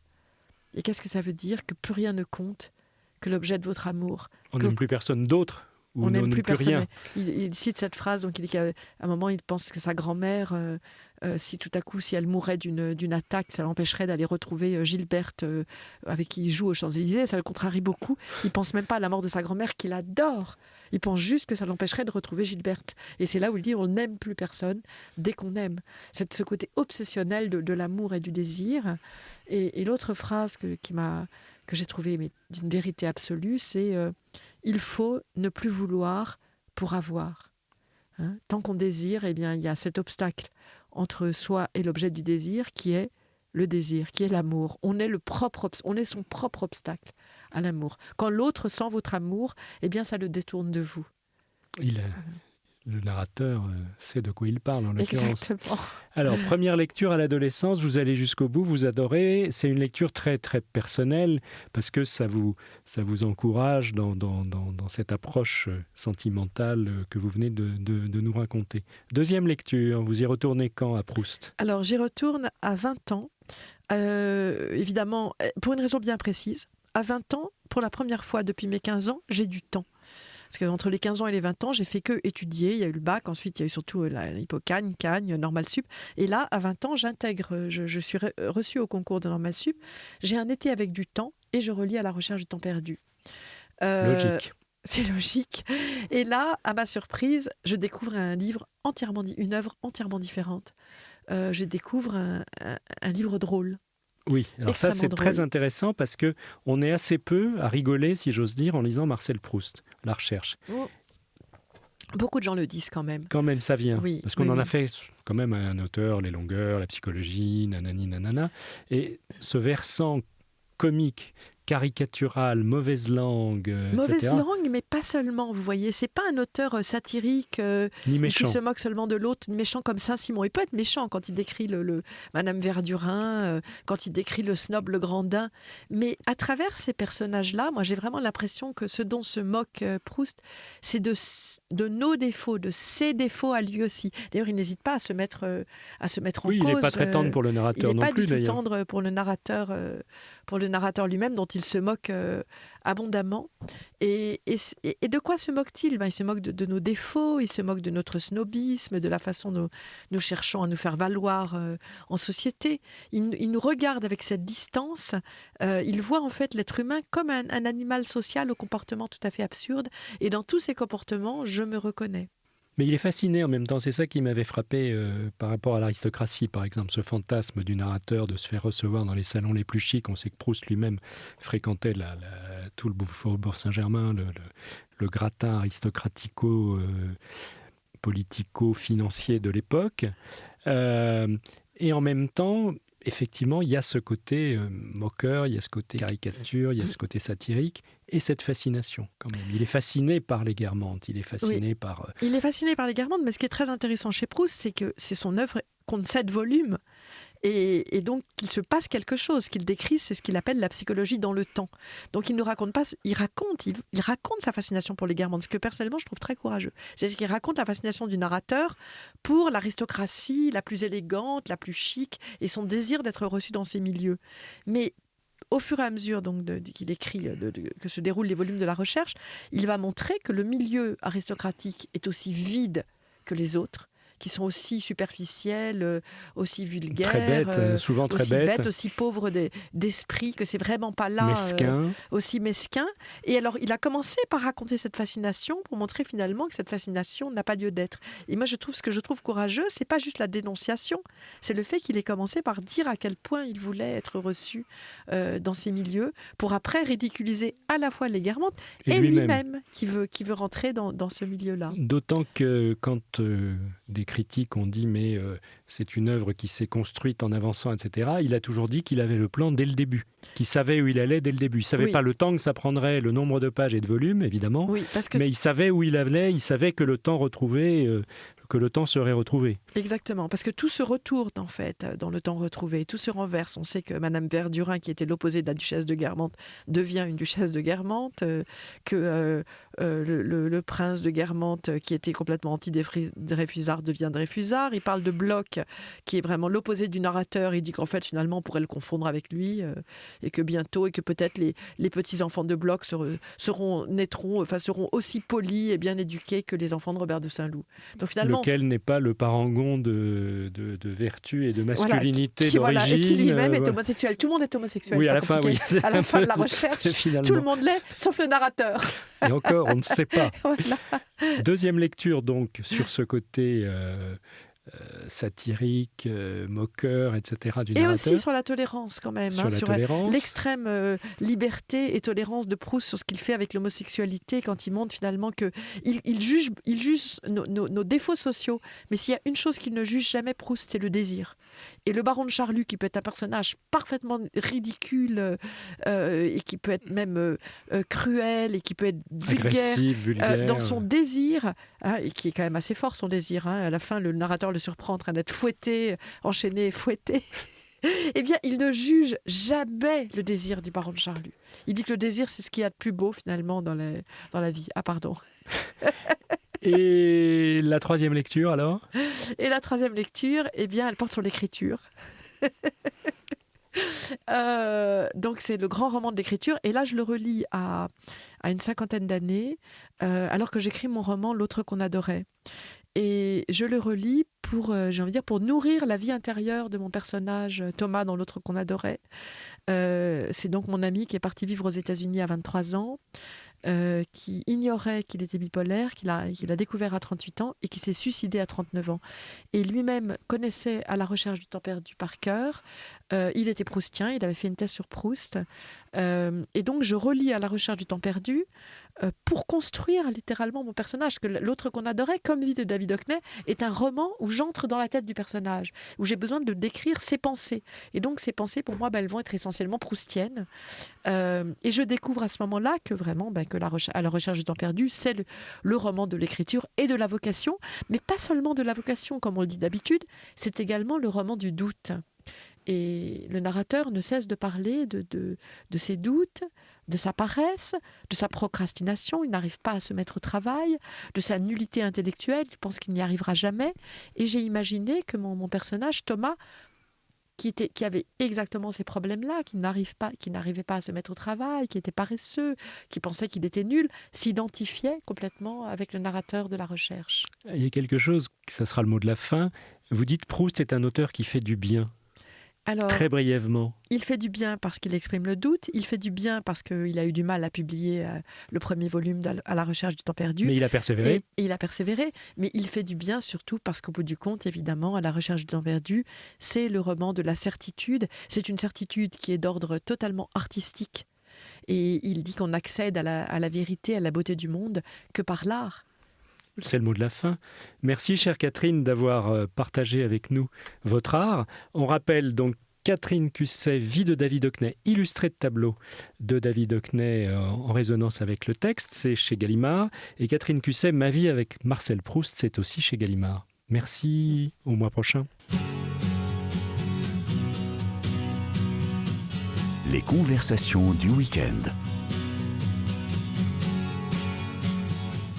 Et qu'est-ce que ça veut dire? Que plus rien ne compte, que l'objet de votre amour. On que- n'aime plus personne d'autre, ou On on n'aime n'aime plus plus personne. rien. Il cite cette phrase, donc il dit qu'à un moment, il pense que sa grand-mère, si tout à coup, si elle mourait d'une attaque, ça l'empêcherait d'aller retrouver Gilberte, avec qui il joue aux Champs-Élysées. Ça le contrarie beaucoup. Il pense même pas à la mort de sa grand-mère, qu'il adore. Il pense juste que ça l'empêcherait de retrouver Gilberte. Et c'est là où il dit on n'aime plus personne dès qu'on aime. C'est ce côté obsessionnel de l'amour et du désir. Et l'autre phrase que j'ai trouvée d'une vérité absolue, c'est il faut ne plus vouloir pour avoir. Hein, tant qu'on désire, eh bien, il y a cet obstacle entre soi et l'objet du désir qui est le désir, qui est l'amour. On est son propre obstacle à l'amour. Quand l'autre sent votre amour, eh bien, ça le détourne de vous. Le narrateur sait de quoi il parle, en l'occurrence. Exactement. Alors, première lecture à l'adolescence, vous allez jusqu'au bout, vous adorez. C'est une lecture très, très personnelle, parce que ça vous encourage dans cette approche sentimentale que vous venez de nous raconter. Deuxième lecture, vous y retournez quand à Proust? Alors, j'y retourne à 20 ans, évidemment, pour une raison bien précise. À 20 ans, pour la première fois depuis mes 15 ans, j'ai du temps. Parce qu'entre les 15 ans et les 20 ans, j'ai fait que étudier. Il y a eu le bac, ensuite il y a eu surtout l'Hippocagne, Cagne, Normal Sup. Et là, à 20 ans, j'intègre, je suis reçue au concours de Normal Sup. J'ai un été avec du temps et je relis À la recherche du temps perdu. Logique. C'est logique. Et là, à ma surprise, je découvre une œuvre entièrement différente. Je découvre un livre drôle. Oui, alors ça c'est Extrêmement très drôle. intéressant parce que on est assez peu à rigoler, si j'ose dire, en lisant Marcel Proust, La Recherche. Beaucoup de gens le disent quand même. Quand même, ça vient. Oui, Parce qu'on oui, en a oui. fait quand même un auteur, les longueurs, la psychologie, nanani, nanana. Et ce versant comique, caricatural, mauvaise langue, Mauvaise etc., langue, mais pas seulement, vous voyez. C'est pas un auteur satirique ni qui méchant. se moque seulement de l'autre, méchant comme Saint-Simon. Il peut être méchant quand il décrit le Madame Verdurin, quand il décrit le snob, le grandin. Mais à travers ces personnages-là, moi j'ai vraiment l'impression que ce dont se moque Proust, c'est de nos défauts, de ses défauts à lui aussi. D'ailleurs, il n'hésite pas à se mettre en Oui, cause. il n'est pas très tendre pour le Il narrateur n'est non pas plus du tout d'ailleurs. tendre pour le narrateur lui-même, dont il se moque abondamment. Et de quoi se moque-t-il? Il se moque de nos défauts, il se moque de notre snobisme, de la façon dont nous cherchons à nous faire valoir en société. Il nous regarde avec cette distance. Il voit en fait l'être humain comme un animal social au comportement tout à fait absurde. Et dans tous ces comportements, je me reconnais. Mais il est fasciné en même temps, c'est ça qui m'avait frappé par rapport à l'aristocratie, par exemple, ce fantasme du narrateur de se faire recevoir dans les salons les plus chics. On sait que Proust lui-même fréquentait tout le Faubourg Saint-Germain, le gratin aristocratico-politico-financier de l'époque. Et en même temps, effectivement, il y a ce côté moqueur, il y a ce côté caricature, il y a ce côté satirique, et cette fascination quand même. Il est fasciné par les Guermantes, il est fasciné par... Il est fasciné par les Guermantes, mais ce qui est très intéressant chez Proust, c'est que c'est son œuvre compte 7 volumes. Et donc, qu'il se passe quelque chose. Ce qu'il décrit, c'est ce qu'il appelle la psychologie dans le temps. Donc, il ne raconte pas... Il raconte sa fascination pour les Guermantes, ce que personnellement, je trouve très courageux. C'est-à-dire qu'il raconte la fascination du narrateur pour l'aristocratie la plus élégante, la plus chic, et son désir d'être reçu dans ces milieux. Mais au fur et à mesure donc, qu'il écrit, que se déroulent les volumes de la recherche, il va montrer que le milieu aristocratique est aussi vide que les autres, qui sont aussi superficiels, aussi vulgaires, très bêtes, souvent très aussi bêtes, aussi pauvres d'esprit, que c'est vraiment pas là, mesquins. aussi mesquins. Et alors, il a commencé par raconter cette fascination pour montrer finalement que cette fascination n'a pas lieu d'être. Et moi, ce que je trouve courageux, c'est pas juste la dénonciation, c'est le fait qu'il ait commencé par dire à quel point il voulait être reçu dans ces milieux, pour après ridiculiser à la fois les Guermantes et lui-même qui veut rentrer dans ce milieu-là. D'autant que quand des critiques ont dit mais c'est une œuvre qui s'est construite en avançant, etc. Il a toujours dit qu'il avait le plan dès le début, qu'il savait où il allait dès le début. Il ne savait pas le temps que ça prendrait, le nombre de pages et de volumes, évidemment, oui, parce que... mais il savait où il allait, il savait que le temps retrouvait, je que le temps serait retrouvé. Exactement, parce que tout se retourne en fait dans le temps retrouvé, tout se renverse. On sait que Madame Verdurin, qui était l'opposée de la duchesse de Guermantes, devient une duchesse de Guermantes, que le prince de Guermantes, qui était complètement anti-Dreyfusard, devient Dreyfusard. Il parle de Bloch, qui est vraiment l'opposé du narrateur. Il dit qu'en fait, finalement, on pourrait le confondre avec lui, et que bientôt, et que peut-être les petits-enfants de Bloch seront aussi polis et bien éduqués que les enfants de Robert de Saint-Loup. Donc finalement, lequel n'est pas le parangon de vertu et de masculinité d'origine. Et qui lui-même est homosexuel. Tout le monde est homosexuel. Oui, à la fin, oui. À la fin de la recherche, finalement. Tout le monde l'est, sauf le narrateur. Et encore, on ne sait pas. Voilà. Deuxième lecture, donc, sur ce côté satirique, moqueur, etc. du narrateur. Et aussi sur la tolérance, quand même. Sur l'extrême liberté et tolérance de Proust sur ce qu'il fait avec l'homosexualité, quand il montre finalement qu'il juge nos défauts sociaux. Mais s'il y a une chose qu'il ne juge jamais, Proust, c'est le désir. Et le baron de Charlus, qui peut être un personnage parfaitement ridicule, et qui peut être même cruel, et qui peut être vulgaire, dans son désir, et qui est quand même assez fort, son désir. À la fin, le narrateur le surprend en train d'être fouetté, enchaîné, fouetté. Eh bien, il ne juge jamais le désir du baron de Charlus. Il dit que le désir, c'est ce qu'il y a de plus beau, finalement, dans la vie. Ah, pardon. Et la troisième lecture, alors ? Et la troisième lecture, eh bien, elle porte sur l'écriture. Donc, c'est le grand roman de l'écriture. Et là, je le relis à une 50aine d'années, alors que j'écris mon roman « L'autre qu'on adorait ». Et je le relis pour nourrir la vie intérieure de mon personnage Thomas dans L'autre qu'on adorait. C'est donc mon ami qui est parti vivre aux États-Unis à 23 ans, qui ignorait qu'il était bipolaire, qu'il a découvert à 38 ans et qui s'est suicidé à 39 ans. Et lui-même connaissait À la recherche du temps perdu par cœur. Il était proustien, il avait fait une thèse sur Proust. Et donc je relis À la recherche du temps perdu pour construire littéralement mon personnage. Que L'autre qu'on adorait, comme Vie de David Hockney, est un roman où j'entre dans la tête du personnage, où j'ai besoin de décrire ses pensées. Et donc ces pensées, pour moi, elles vont être essentiellement proustiennes. Et je découvre à ce moment-là que vraiment, que À la recherche du temps perdu, c'est le roman de l'écriture et de la vocation, mais pas seulement de la vocation, comme on le dit d'habitude, c'est également le roman du doute. Et le narrateur ne cesse de parler de ses doutes, de sa paresse, de sa procrastination. Il n'arrive pas à se mettre au travail, de sa nullité intellectuelle. Il pense qu'il n'y arrivera jamais. Et j'ai imaginé que mon personnage, Thomas, qui avait exactement ces problèmes-là, qui n'arrivait pas à se mettre au travail, qui était paresseux, qui pensait qu'il était nul, s'identifiait complètement avec le narrateur de la recherche. Il y a quelque chose, ça sera le mot de la fin. Vous dites Proust est un auteur qui fait du bien. Alors, très brièvement. Il fait du bien parce qu'il exprime le doute, il fait du bien parce qu'il a eu du mal à publier le premier volume À la recherche du temps perdu. Mais il a persévéré. Et il a persévéré, mais il fait du bien surtout parce qu'au bout du compte, évidemment, À la recherche du temps perdu, c'est le roman de la certitude. C'est une certitude qui est d'ordre totalement artistique. Et il dit qu'on accède à la vérité, à la beauté du monde que par l'art. C'est le mot de la fin. Merci, chère Catherine, d'avoir partagé avec nous votre art. On rappelle donc Catherine Cusset, Vie de David Hockney, illustré de tableaux de David Hockney en résonance avec le texte, c'est chez Gallimard. Et Catherine Cusset, Ma vie avec Marcel Proust, c'est aussi chez Gallimard. Merci, au mois prochain. Les conversations du week-end.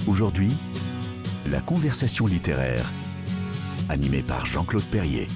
Aujourd'hui, la conversation littéraire, animée par Jean-Claude Perrier.